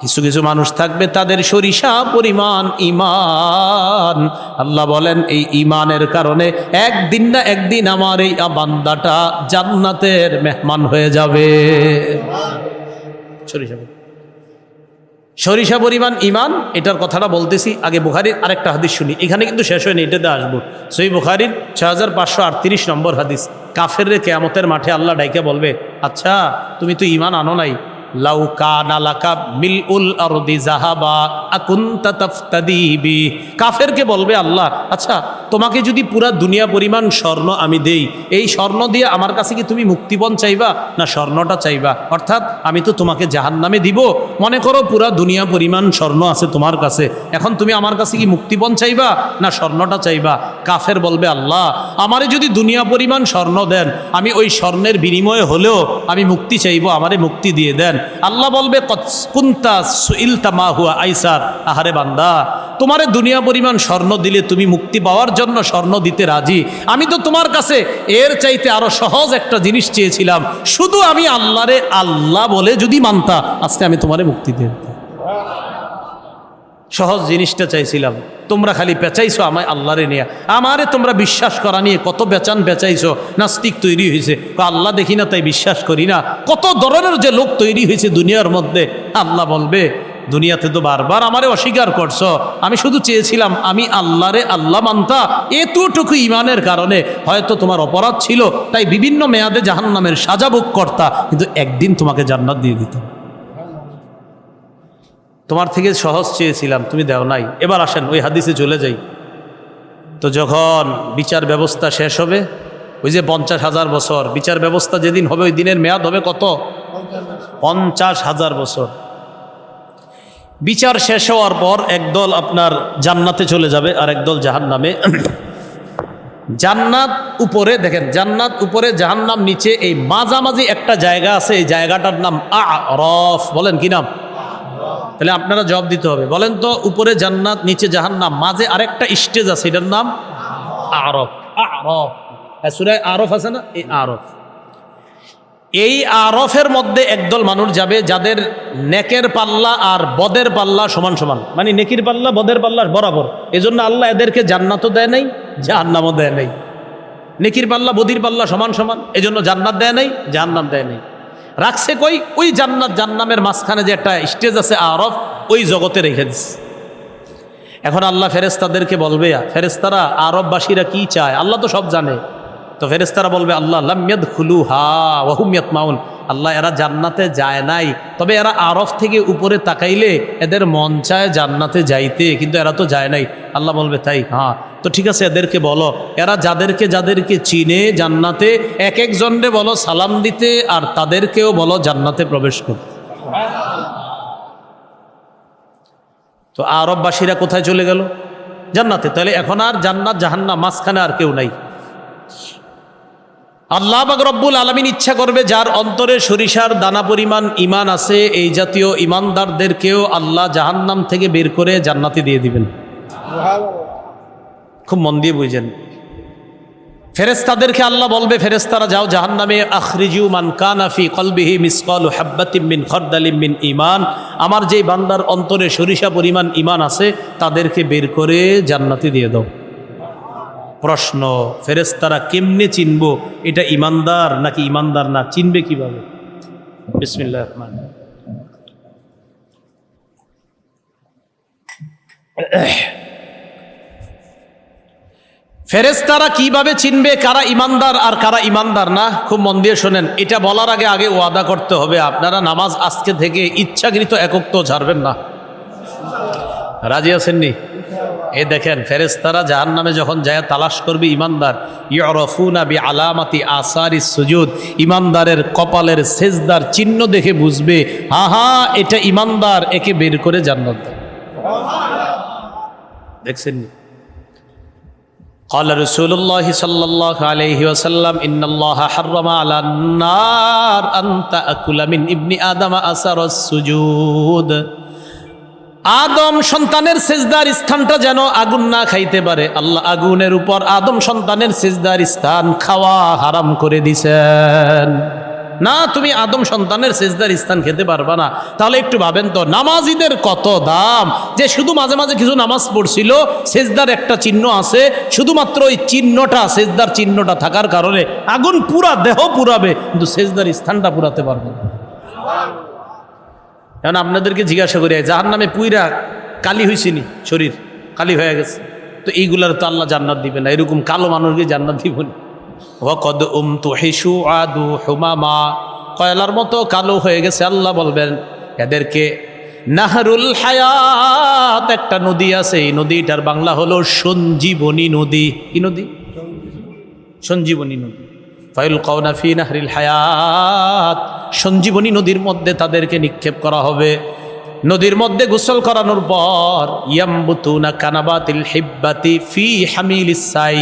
কিছু কিছু মানুষ থাকবে তাদের সরিষা পরিমাণ ঈমান। আল্লাহ বলেন এই ঈমানের কারণে একদিন না একদিন আমার এই বান্দাটা জান্নাতের মেহমান হয়ে যাবে। সরিষা পরিমাণ ঈমান, এটার কথাটা বলতেছি। আগে বুখারীর আরেকটা হাদিস শুনি, এখানে কিন্তু শেষ হয়নি, এটাতে আসবো। সহিহ বুখারীর 6538 নম্বর হাদিস। কাফেররে কিয়ামতের মাঠে আল্লাহ ডাইকে বলবে, আচ্ছা তুমি তো ঈমান আনো নাই, লাউ কানা লাকা মিলউল আরদি যাহাবা আকুনতা তাফতাদি বি। কাফেরকে বলবে আল্লাহ, আচ্ছা তোমাকে যদি পুরা দুনিয়া পরিমাণ স্বর্ণ আমি দেই, এই স্বর্ণ দিয়ে আমার কাছে কি তুমি মুক্তিপণ চাইবা না স্বর্ণটা চাইবা? অর্থাৎ আমি তো তোমাকে জাহান্নামে দিব, মনে করো পুরা দুনিয়া পরিমাণ স্বর্ণ আছে তোমার কাছে, এখন তুমি আমার কাছে কি মুক্তিপণ চাইবা না স্বর্ণটা চাইবা? কাফের বলবে আল্লাহ আমারে যদি দুনিয়া পরিমাণ স্বর্ণ দেন, আমি ওই স্বর্ণের বিনিময়ে হলেও আমি মুক্তি চাইবো, আমারে মুক্তি দিয়ে দেন। আল্লাহ বলবে কুনতা সুইলতা মা হুয়া আইসার, আহারে বান্দা তোমারে দুনিয়া পরিমাণ স্বর্ণ দিলে তুমি মুক্তি পাওয়ার জন্য স্বর্ণ দিতে রাজি, আমি তো তোমার কাছে এর চাইতে আরো সহজ একটা জিনিস চেয়েছিলাম, শুধু আমি আল্লাহরে আল্লাহ বলে যদি মানতা আজকে আমি তোমারে মুক্তি দিয়ে দিতাম। সহজ জিনিসটা চাইছিলাম, তোমরা খালি পেঁচাইছো আমায় আল্লাহরে নিয়ে, আমারে তোমরা বিশ্বাস করা নিয়ে কত বেচান বেচাইছো, নাস্তিক তৈরি হয়েছে, আল্লাহ দেখি না তাই বিশ্বাস করি না, কত ধরনের যে লোক তৈরি হয়েছে দুনিয়ার মধ্যে। আল্লাহ বলবে দুনিয়াতে তো বারবার আমারে অস্বীকার করছো, আমি শুধু চেয়েছিলাম আমি আল্লাহরে আল্লাহ মানতা, এতটুকু ইমানের কারণে হয়তো তোমার অপরাধ ছিল, তাই বিভিন্ন মেয়াদে জাহান্নামের সাজা ভোগ করতা, কিন্তু একদিন তোমাকে জান্নাত দিয়ে দিতাম। তোমার থেকে সহজ চেয়েছিলাম, তুমি দেও নাই। এবার আসেন ওই হাদিসে চলে যাই। তো যখন বিচার ব্যবস্থা শেষ হবে, ওই যে 50,000 বছর বিচার ব্যবস্থা যেদিন হবে, ওই দিনের মেয়াদ হবে কত? 50,000 বছর। বিচার শেষ হওয়ার পর একদল আপনার জান্নাতে চলে যাবে আর একদল জাহান্নামে। জান্নাত উপরে, দেখেন জান্নাত উপরে জাহান্নাম নিচে, এই মাঝামাঝি একটা জায়গা আছে, এই জায়গাটার নাম আ'রাফ। বলেন কি নাম? তাহলে আপনারা জবাব দিতে হবে, বলেন তো উপরে জান্নাত নিচে জাহান্নাম, মাঝে আরেকটা স্টেজ আছে, এটার নাম আ'রাফ। আ'রাফ সূরা আ'রাফ আছে না, এই আ'রাফ। এই আ'রাফের মধ্যে একদল মানুষ যাবে যাদের নেকের পাল্লা আর বদের পাল্লা সমান সমান, মানে নেকির পাল্লা বদের পাল্লা বরাবর। এজন্য আল্লাহ এদেরকে জান্নাতও দেয় নাই জাহান্নামও দেয় নাই। নেকির পাল্লা বদির পাল্লা সমান সমান, এজন্য জান্নাত দেয় নাই জাহান্নাম দেয় নাই। রাখছে কই? ওই জান্নাত জান্নামের মাঝখানে যে একটা স্টেজ আছে আ'রাফ, ওই জগতে রেখে দিচ্ছে। এখন আল্লাহ ফেরেশতাদেরকে বলবে, ফেরেশতারা আরববাসীরা কি চায় আল্লাহ তো সব জানে, তো ফেরেশতারা বলবে আল্লাহ লাম ইয়াদখুলুহা ওয়া হুম ইয়াতমাউন, আল্লাহ এরা জান্নাতে যায় নাই, তবে এরা আরফ থেকে উপরে তাকাইলে এদের মন চায় জান্নাতে যাইতে, কিন্তু এরা তো যায় নাই। আল্লাহ বলবে তাই? হ্যাঁ, তো ঠিক আছে এদেরকে বলো, এরা যাদেরকে যাদেরকে চিনে জান্নাতে এক একজনরে বলো সালাম দিতে, আর তাদেরকেও বলো জান্নাতে প্রবেশ করতে। তো আরববাসীরা কোথায় চলে গেল? জান্নাতে। তাহলে এখন আর জান্নাত জাহান্নাম মাঝখানে আর কেউ নাই। আল্লাহ পাক রব্বুল আলামিন ইচ্ছা করবে যার অন্তরে সরিষার দানা পরিমাণ ঈমান আছে, এই জাতীয় ঈমানদারদেরকেও আল্লাহ জাহান্নাম থেকে বের করে জান্নাতে দিয়ে দিবেন। খুব মন দিয়ে বুঝেন। ফেরেশতাদেরকে আল্লাহ বলবে, ফেরেশতারা যাও জাহান্নামে, আখরিজু মান কানা ফি কলবিহি মিসকালু হাব্বাতিন মিন খারদালিন মিন ঈমান, আমার যেই বান্দার অন্তরে সরিষা পরিমাণ ঈমান আছে তাদেরকে বের করে জান্নাতে দিয়ে দাও। প্রশ্ন, ফেরেশতারা কেমনে চিনবো এটা ঈমানদার নাকি ঈমানদার না? চিনবে কিভাবে? বিসমিল্লাহির রহমানির রহিম। ফেরেশতারা কিভাবে চিনবে কারা ঈমানদার আর কারা ঈমানদার না? খুব মন দিয়ে শোনেন। এটা বলার আগে ওয়াদা করতে হবে আপনারা নামাজ আজকে থেকে ইচ্ছাকৃত একক তো ছাড়বেন না। রাজি আছেননি? এই দেখেন, ফেরেশতারা জাহান্নামে যখন যায় তালাশ করবে ঈমানদার, ইউরাফুনা বিআলামাতি আসারিস সুজুদ, ঈমানদারের কপালের সেজদার চিহ্ন দেখে বুঝবে হা এটা ঈমানদার, একে বের করে জান্নাত দাও। দেখছেন? قال رسول الله صلى الله عليه وسلم إن الله حرم على النار أن تأكل من ابن آدم أثر السجود। আদম সন্তানের সেজদার স্থানটা যেন আগুন না খাইতে পারে, আল্লাহ আগুনের উপর আদম সন্তানের সেজদার স্থান খাওয়া হারাম করে দিছেন। না, তুমি আদম সন্তানের সেজদার স্থান খেতে পারবা না। তাহলে একটু ভাবেন তো, নামাজিদের কত দাম, যে শুধু মাঝে মাঝে কিছু নামাজ পড়ছিল, সেজদার একটা চিহ্ন আছে, শুধুমাত্র ওই চিহ্নটা, সেজদার চিহ্নটা থাকার কারণে আগুন পুরা দেহ পুরাবে, কিন্তু সেজদার স্থানটা পুরাতে পারবে না। এখন আপনাদেরকে জিজ্ঞাসা করি, জাহান্নামে পুইরা কালি হয়েছিনি, শরীর কালি হয়ে গেছে, তো এইগুলার তো আল্লাহ জান্নাত দিবে না। এরকম কালো মানুষকে জান্নাত দিব না। ওয়াকাদ উমতুহিশু আদু হুমামা, কয়লার মতো কালো হয়ে গেছে। আল্লাহ বলবেন এদেরকে নাহরুল হায়াত, একটা নদী আছে, এই নদীটার বাংলা হলো সঞ্জীবনী নদী। কি নদী? সঞ্জীবনী নদী। ফায়ুলকাউনা ফি নাহরিল হায়াত, সঞ্জীবনী নদীর মধ্যে তাদেরকে নিক্ষেপ করা হবে। নদীর মধ্যে গোসল করানোর পর ইয়ামবুতুনা কানাবাতিল হিব্বাতি ফি হামিলিস সাই,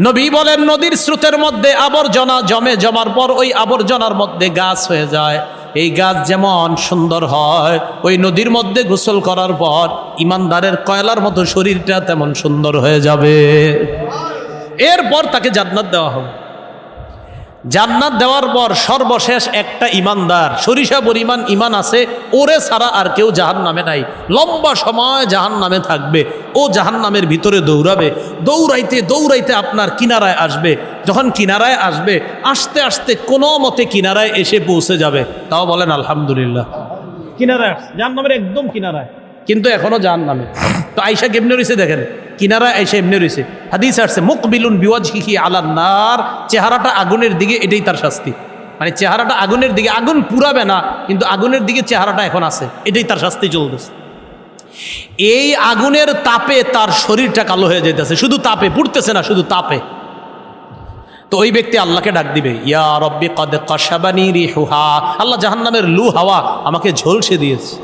নবী বলেন নদীর স্রোতের মধ্যে আবর্জনা জমার পর ওই আবর্জনার মধ্যে গাছ হয়ে যায়। এই গাছ যেমন সুন্দর হয়, ওই নদীর মধ্যে গোসল করার পর ইমানদারের কয়লার মতো শরীরটা তেমন সুন্দর হয়ে যাবে। এরপর তাকে জান্নাত দেওয়া হবে। জান্নাত দেওয়ার পর সর্বশেষ একটা ইমানদার, সরিষা পরিমাণ ইমান আছে, ওরে ছাড়া আর কেউ জাহান্নামে নাই। লম্বা সময় জাহান্নামে থাকবে, ও জাহান্নামের ভিতরে দৌড়াবে, দৌড়াইতে দৌড়াইতে আপনার কিনারায় আসবে। যখন কিনারায় আসবে, আস্তে আস্তে কোনো মতে কিনারায় এসে পৌঁছে যাবে। তাও বলেন আলহামদুলিল্লাহ। কিনারায়, জাহান্নামের একদম কিনারায়, কিন্তু এখনো জাহান্নামে। তো আয়েশা কেমনে রয়েছে দেখেন, কিনারায় আয়েশা এমনি রয়েছে। হাদিস আসছে মুকবিলুন বিওয়াজহিহি আলান নার, চেহারাটা আগুনের দিকে, এটাই তার শাস্তি। মানে চেহারাটা আগুনের দিকে, আগুন পুরাবে না, কিন্তু আগুনের দিকে চেহারাটা এখন আছে, এটাই তার শাস্তি চলতেছে। এই আগুনের তাপে তার শরীরটা কালো হয়ে যেতেছে, শুধু তাপে, পুড়তেছে না, শুধু তাপে। তো ওই ব্যক্তি আল্লাহকে ডাক দিবে, ইয়া রব্বি কদ কাশাবানি রিহুহা, আল্লাহ জাহান্নামের লু হাওয়া আমাকে ঝলসে দিয়েছে।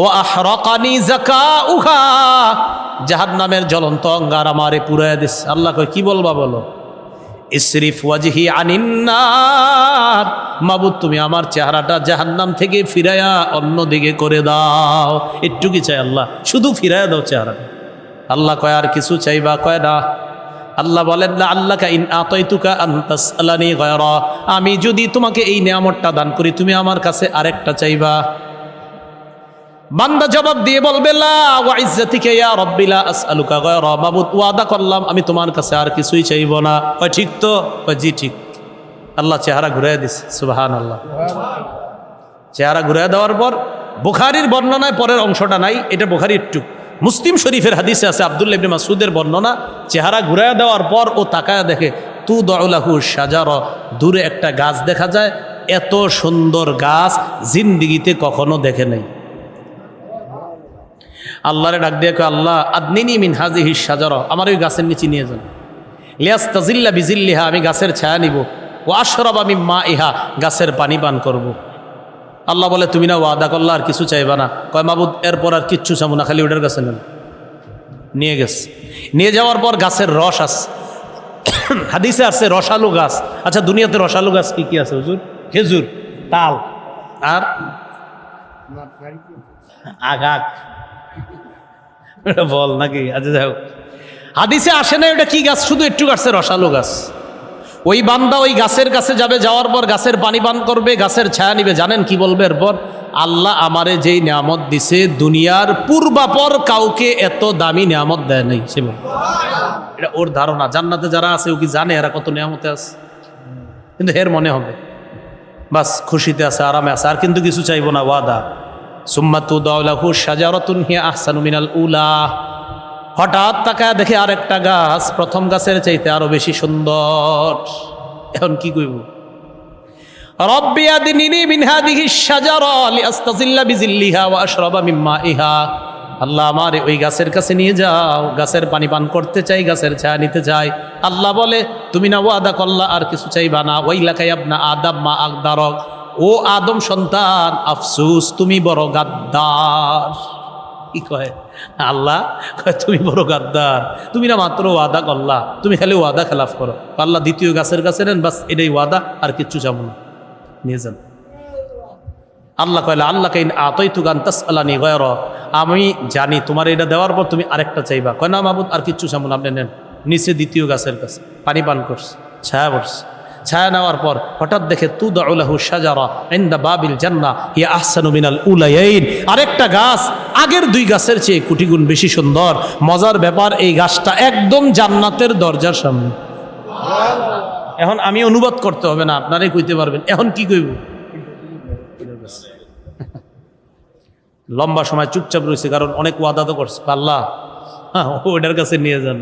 ও আহরাকানি যাকাউহা, জাহান্নামের জ্বলন্ত অঙ্গার আমারে পুরাইয়া দিচ্ছে। আল্লাহ কয় কি বলবা বলো? ইসরিফ ওয়াজহি আনিন নার, মাবুদ তুমি আমার চেহারাটা জাহান্নাম থেকে ফিরাইয়া অন্যদিকে করে দাও। একটু কি চাই আল্লাহ? শুধু ফিরাইয়া দাও চেহারাটা। আল্লাহ কয় আর কিছু চাইবা? কয় না। আল্লাহ বলেন না, আল্লাহকা ইন আতাইতুকা আন তাসআলানি গায়রা, আমি যদি তোমাকে এই নিয়ামতটা দান করি, তুমি আমার কাছে আরেকটা চাইবা? বান্দা জবাব দিয়ে বলবে লা ওয়া ইজ্জাতিকা ইয়া রাব্বি লা আসআলুকা গায়রা, মাবুদ ওয়াদা করলাম আমি তোমার কাছে আর কিছুই চাইব না। কয় ঠিক তো? কয় জি ঠিক। আল্লাহ চেহারা ঘুরাই দিছে, সুবহানাল্লাহ। চেহারা ঘুরাই দেওয়ার পর বুখারীর বর্ণনায় পরের অংশটা নাই, এটা বুখারী একটু। মুসলিম শরীফের হাদিসে আছে আব্দুল্লাহ ইবনে মাসউদের বর্ণনা, চেহারা ঘুরাই দেওয়ার পর ও তাকায়া দেখে তু দাউলাহু শাজারা, দূরে একটা গাছ দেখা যায়। এত সুন্দর গাছ জিন্দিগিতে কখনো দেখে নাই। আল্লাহরে ডাক দিয়ে কয়, আল্লাহ আদনিনি মিন হাজিহি শাজারা, আমার ওই গাছের নিচে নিয়ে যান। লিয়াস্তাজিল্লা বিজিল্লিহা, আমি গাছের ছায়া নিব। ও আশরাবা মিন মাইহা, গাছের পানি পান করব। আল্লাহ বলে তুমি না ওয়াদা করলা আর কিছু চাইবা না, কয় মাবুদ এরপর আর কিচ্ছু চাবো না, খালি ওটার কাছে নেন। নিয়ে গেছে, নিয়ে যাওয়ার পর গাছের রস আছে, হাদিসে আছে রসালো গাছ। আচ্ছা দুনিয়াতে রসালো গাছ কি কি আছে হুজুর? খেজুর, তাল আর আগাক বল নাকি? আচ্ছা যাই হোক, হাদিসে আসে না ওটা কি গাছ, শুধু একটু গাছে রসালো গাছ। ওই বান্দা ওই গাছের কাছে যাবে, যাওয়ার পর গাছের পানি পান করবে, গাছের ছায়া নিবে। জানেন কি বলবে এরপর? আল্লাহ আমারে যেই নিয়ামত দিছে দুনিয়ার পূর্বাপর কাউকে এত দামি নিয়ামত দেয় নাই। সে এটা ওর ধারণা। জান্নাতে যারা আছে ও কি জানে এরা কত নিয়ামতে আছে? কিন্তু এর মনে হবে বাস খুশিতে আছে, আরামে আছে, আর কিন্তু কিছু চাইবো না। ওয়াদা সুম্মাতু দাউলাহু শাজারাতুন হিয়া আহসানু মিনাল উলা। হঠাৎ তাকায় দেখে আরেকটা গাছ প্রথম গাছের চাইতে আরো বেশি সুন্দর। এখন কি কইব? রব্বি আদিনি মিন হাদিহি শাজারা লিআস্তাজিল্লা বিজিল্লিহা ওয়া আশরাবা মিন মাইহা। আল্লাহ আমার ওই গাছের কাছে নিয়ে যাও, গাছের পানি পান করতে চাই, গাছের ছায়া নিতে চাই। আল্লাহ বলে তুমি না ওয়াদা করলা আর কিছু চাইবা না? ওয়াইলাকা ইবনা আদম মা আকদারক, ও আদম সন্তান আফসুস তুমি বড় গাদ্দার। কি কয় আল্লাহ? তুমি বড় গাদ্দার, তুমি না মাত্র ওয়াদা করলা, তুমি খালি ওয়াদা খেলাফ করো। আল্লাহ দ্বিতীয় গাছের কাছে নেন, বাস এটাই ওয়াদা, আর কিচ্ছু চাবো না, নিয়ে যান। আল্লাহ কয়লা আল্লাহ কাইন আতাইতু গান তাসআলানি গায়রা, আমি জানি তোমার এটা দেওয়ার পর তুমি আরেকটা চাইবা। কয় না মাবুদ আর কিচ্ছু চাবো না, আপনি নেন। নিচে দ্বিতীয় গাছের কাছে পানি পান করছে, ছায়া পড়ছে। ছায়া নেওয়ার পর হঠাৎ দেখে তুদাউ লাহু শাজারা ইনদা বাবিল জান্নাহ হিয়া আহসানু মিনাল উলায়াইন। আরেকটা গাছ আগের দুই গাছের চেয়ে কোটি গুণ বেশি সুন্দর। মজার ব্যাপার, এই গাছটা একদম জান্নাতের দরজার সামনে। এখন আমি অনুবাদ করতে হবে না, আপনারাই কইতে পারবেন। এখন কি কইব? লম্বা সময় চুপচাপ রয়েছে, কারণ অনেক ওয়াদা তো করছে। আল্লাহ ওটার কাছে নিয়ে যান।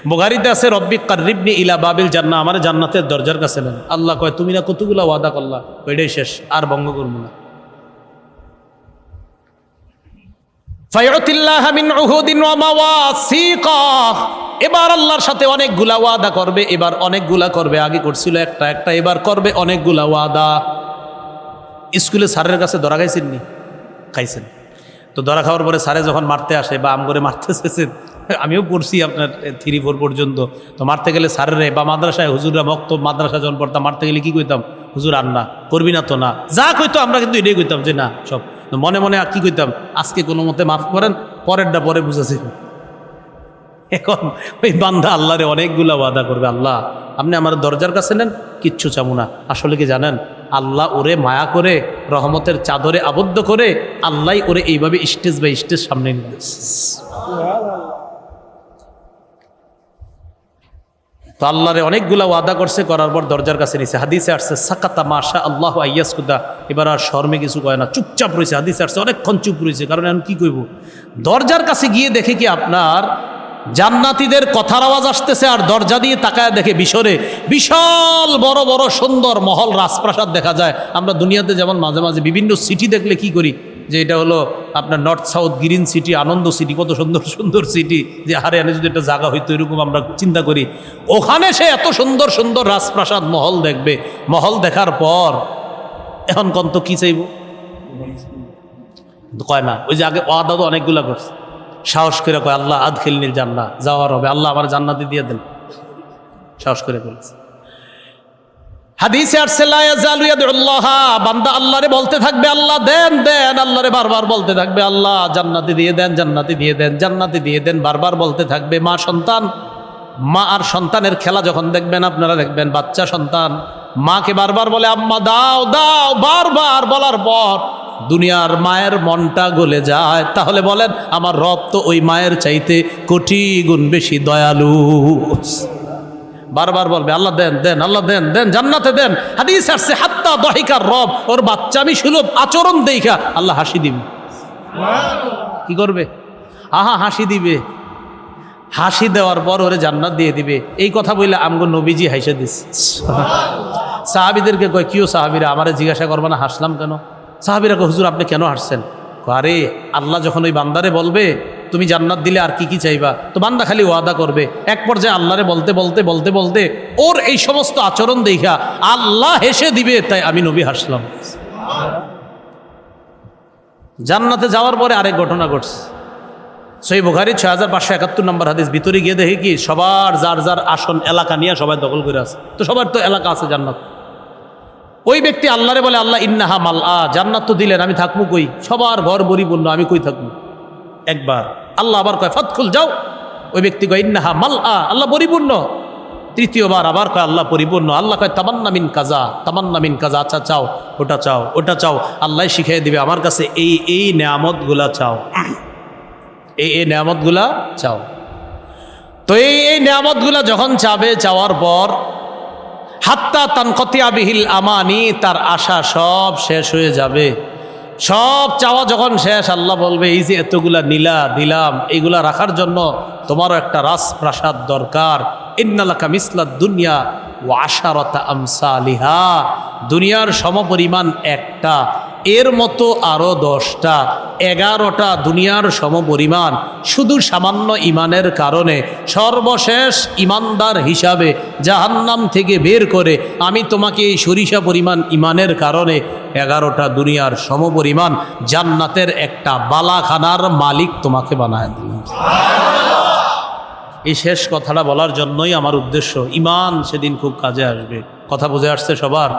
বুখারীতে আছে রব্বি কাররিবনি ইলা বাবিল জান্নাহ, আমার জান্নাতের দরজার কাছে নেন। আল্লাহ কয় তুমি না কতগুলা ওয়াদা করলা, ওইটাই শেষ, আর ভঙ্গ করবো না। ফায়ুতিল্লাহা মিন উহুদিন ওয়া মাওয়াসিকা, এবার আল্লাহর সাথে অনেকগুলা ওয়াদা করবে, এবার অনেকগুলা করবে। আগে করছিল একটা একটা, এবার করবে অনেকগুলা ওয়াদা। স্কুলে স্যারের কাছে ধরা খাইছেন নি? খাইছেন তো। ধরা খাওয়ার পরে স্যারে যখন মারতে আসে বা আমগরে মারতে চেয়েছেন, আমিও পড়ছি আপনার 3-4 পর্যন্ত। তো মারতে গেলে স্যারেরে বা মাদ্রাসায় হুজুররা মক্তব মাদ্রাসা যখন পড়তাম, মারতে গেলে কি কইতাম? হুজুর আর না, করবি না তো না, যা কইতো আমরা কিন্তু এটাই কইতাম যে না সব। মনে মনে কি কইতাম? আজকে কোনো মতে মাফ করেন, পরেরটা পরে বুঝেছি। এখন ওই বান্দা আল্লাহরে অনেকগুলা ওয়াদা করবে, আল্লাহ আপনি আমার দরজার কাছে নেন, কিচ্ছু চাবো না। আসলে কি জানেন, আল্লাহ ওরে মায়া করে রহমতের চাদরে আবদ্ধ করে আল্লাহ ওরে এইভাবে স্টেজ বাই স্টেজ সামনে নিয়ে গেছে। তো আল্লাহরে অনেকগুলা ওয়াদা করছে, করার পর দরজার কাছে নিছে। হাদিসে আসছে সাকাতা মাশা আল্লাহ আইয়াসকুদা, এবার আর শর্মে কিছু কয় না, চুপচাপ রয়েছে। হাদিসে আসছে অনেকক্ষণ চুপ রয়েছে, কারণ এখন কি কইব? দরজার কাছে গিয়ে দেখে কি আপনার জান্নাতীদের কথার আওয়াজ আসতেছে, আর দরজা দিয়ে তাকায় দেখে বিশরে বিশাল বড় বড় সুন্দর মহল রাজপ্রাসাদ দেখা যায়। আমরা দুনিয়াতে যেমন মাঝে মাঝে বিভিন্ন সিটি দেখলে কি করি, যে এটা হলো আপনার নর্থ সাউথ গ্রিন সিটি, আনন্দ সিটি, কত সুন্দর সুন্দর সিটি, যে হারে আনে যদি একটা জায়গা হইতো, এরকম আমরা চিন্তা করি। ওখানে সে এত সুন্দর সুন্দর রাজপ্রাসাদ মহল দেখবে। মহল দেখার পর এখন কত কি চাইব? কয় না, ওই যে আগে ওয়াদা তো অনেকগুলা করছে, সাহস করে কয় আল্লাহ আদখিলনিল জান্নাহ, যাওয়ার হবে, আল্লাহ আমার জান্নাতে দিয়ে দেন, সাহস করে বলেছে। হাদিসে আসছে লা ইয়াজালু ইয়াদউল্লাহ, বান্দা আল্লাহরে বলতে থাকবে আল্লাহ দেন দেন, আল্লাহরে বারবার বলতে থাকবে আল্লাহ জান্নাতে দিয়ে দেন, জান্নাতে দিয়ে দেন, জান্নাতে দিয়ে দেন, বারবার বলতে থাকবে। মা আর সন্তানের খেলা যখন দেখবেন, আপনারা দেখবেন বাচ্চা সন্তান মাকে বারবার বলে আম্মা দাও দাও, বারবার বলার পর দুনিয়ার মায়ের মনটা গলে যায়। তাহলে বলেন আমার রব তো ওই মায়ের চাইতে কোটি গুণ বেশি দয়ালু। বারবার বলবে আল্লাহ দেন দেন, আল্লাহ দেন দেন, জান্নাতে দেন। হাদিস আসছে হাত্তা দহিকার রব, ওর বাচ্চা আমি সুলভ আচরণ দেখা আল্লাহ হাসি দিবে। কি করবে? হাসি দিবে। হাসি দেওয়ার পর ওরে জান্নাত দিয়ে দিবে। এই কথা বললে আমগো নবীজি হাসে দিস। সাহাবীদেরকে কয় কিও সাহাবীরা, আমারে জিজ্ঞাসা করবে না হাসলাম কেন? সাহাবীরা কয় হুজুর আপনি কেন হাসছেন? আরে আল্লাহ যখন ওই বান্দারে বলবে তুমি জান্নাত দিলে আর কি কি চাইবা, তো বান্দা খালি ওয়াদা করবে। এক পর্যায়ে আল্লাহরে বলতে বলতে বলতে বলতে ওর এই সমস্ত আচরণ দেখা আল্লাহ হেসে দিবে, তাই আমি নবী হাসলাম। জান্নাতে যাওয়ার পরে আরেক ঘটনা ঘটছে। সহিহ বুখারী 6571 নম্বর হাদিস। ভিতরে গিয়ে দেখি কি সবার যার যার আসন এলাকা নিয়ে সবাই দখল করে আছে। তো সবার তো এলাকা আছে জান্নাত। ওই ব্যক্তি আল্লাহরে বলে, আল্লাহ ইন্নাহা মালআ, জান্নাত তো দিলেন, আমি থাকবো কই? সবার ঘর পরিপূর্ণ, আমি কই থাকবো? একবার আল্লাহ আবার কয় ফাদখুল, যাও। ওই ব্যক্তি কয় ইন্নাহা মালআ, আল্লাহ পরিপূর্ণ। তৃতীয়বার আবার কয় আল্লাহ পরিপূর্ণ। আল্লাহ কয় তামান্না মিন কাজা, তামান্না মিন কাজা, আচ্ছা চাও, ওটা চাও, ওটা চাও। আল্লাহ শিখিয়ে দিবে আমার কাছে এই নেয়ামতগুলা চাও, এই নেয়ামতগুলা চাও। তো এই নেয়ামতগুলা যখন চাবে, চাওয়ার পর হাত্তা তানকতিয়া বিহিল আমানি, তার আশা সব শেষ হয়ে যাবে। সব চাওয়া যখন শেষ, আল্লাহ বলবে এই যে এতগুলা নীলা দিলাম, এইগুলা রাখার জন্য তোমারও একটা রাজপ্রাসাদ দরকার। ইন্নালাকা মিসলাদ দুনিয়া ওয়া আশারাতা আমসালিহা, দুনিয়ার সমপরিমাণ একটা, এর মতো আরও 10টা, 11টা দুনিয়ার সমপরিমাণ। শুধু সামান্য ইমানের কারণে সর্বশেষ ইমানদার হিসাবে জাহান্নাম থেকে বের করে আমি তোমাকে এই সরিষা পরিমাণ ইমানের কারণে 11টা দুনিয়ার সমপরিমাণ জান্নাতের একটা বালাখানার মালিক তোমাকে বানায় দিলাম। এই শেষ কথাটা বলার জন্যই আমার উদ্দেশ্য। ইমান সেদিন খুব কাজে আসবে। কথা বুঝে আসছে সবার?